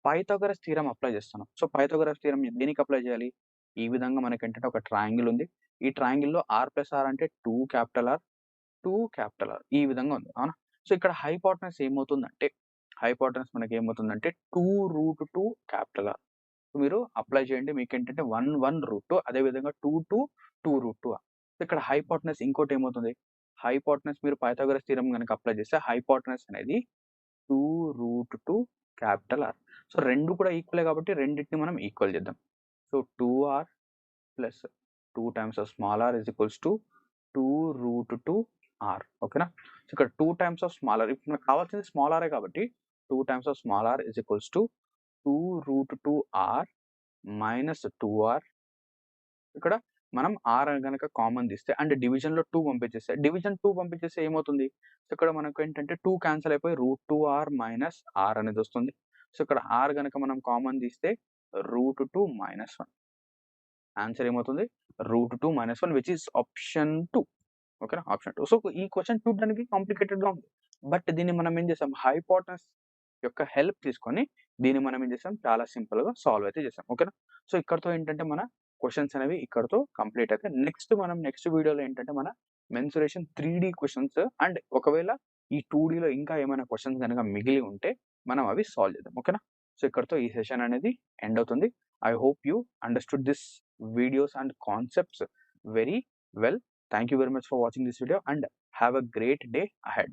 పైథాగరస్ థీరమ్ అప్లై చేస్తాను. సో పైథాగరస్ థీరమ్ దేనికి అప్లై చేయాలి? ఈ విధంగా మనకేంటంటే ఒక ట్రయాంగిల్ ఉంది. ఈ ట్రయాంగిల్‌లో ఆర్ ప్లస్ ఆర్ అంటే 2 క్యాపిటల్ ఆర్, 2 క్యాపిటల్ ఆర్ ఈ విధంగా ఉంది. అవునా? సో ఇక్కడ హైపోటెనస్ ఏమవుతుందంటే, హైపోటెనస్ మనకేమవుతుందంటే 2√2 క్యాపిటల్ ఆర్. మీరు అప్లై చేయండి. మీకేంటంటే 1 అదే విధంగా 2 ఆర్. సో ఇక్కడ హైపోటెనస్ ఇంకోటి ఏమవుతుంది? హైపోటెనస్ మీరు పైథాగరస్ థీరమ్ గనక అప్లై చేస్తే హైపోటెనస్ అనేది 2√2 క్యాపిటల్ ఆర్. సో 2 కూడా ఈక్వలే కాబట్టి రెండిటిని మనం ఈక్వల్ చేద్దాం. So 2r plus 2 times of small r is equals to 2√2r. ఓకేనా? సో ఇక్కడ 2 టైమ్స్ ఆఫ్ స్మాల్ ఆర్. ఇప్పుడు మనకు కావాల్సింది స్మాల్ ఆరే కాబట్టి 2 times of small r is equals to 2√2r minus 2r. ఇక్కడ మనం r గనక కామన్ తీస్తే అండ్ డివిజన్‌లో 2 పంపించేస్తే డివిజన్ 2 పంపించేస్తే ఏమవుతుంది? సో ఇక్కడ మనకు ఏంటంటే 2 క్యాన్సెల్ అయిపోయి √2r మైనస్ r అనేది వస్తుంది. సో ఇక్కడ r గనక మనం కామన్ తీస్తే √2 మైనస్ 1. ఆన్సర్ ఏమవుతుంది? √2 మైనస్ 1 విచ్ ఈస్ ఆప్షన్ 2. ఓకేనా? ఆప్షన్ 2. సో ఈ క్వెషన్ చూడడానికి కాంప్లికేటెడ్‌గా ఉంది. బట్ దీన్ని మనం ఏం చేసాం? హైపోటెనస్ యొక్క హెల్ప్ తీసుకొని దీన్ని మనం ఏం చేసాం? చాలా సింపుల్‌గా సాల్వ్ అయితే చేసాం. ఓకేనా? సో ఇక్కడితో ఏంటంటే మన క్వెషన్స్ అనేవి ఇక్కడితో కంప్లీట్ అయితే నెక్స్ట్ వీడియోలో ఏంటంటే మన మెన్సురేషన్ 3D క్వెషన్స్ అండ్ ఒకవేళ ఈ 2Dలో ఇంకా ఏమైనా క్వెషన్స్ గనక మిగిలి ఉంటే మనం అవి సాల్వ్ చేద్దాం. ఓకేనా? సో ఇక్కడితో ఈ సెషన్ అనేది ఎండ్ అవుతుంది. I hope you understood this videos and concepts very well. Thank you very much for watching this video and have a great day ahead.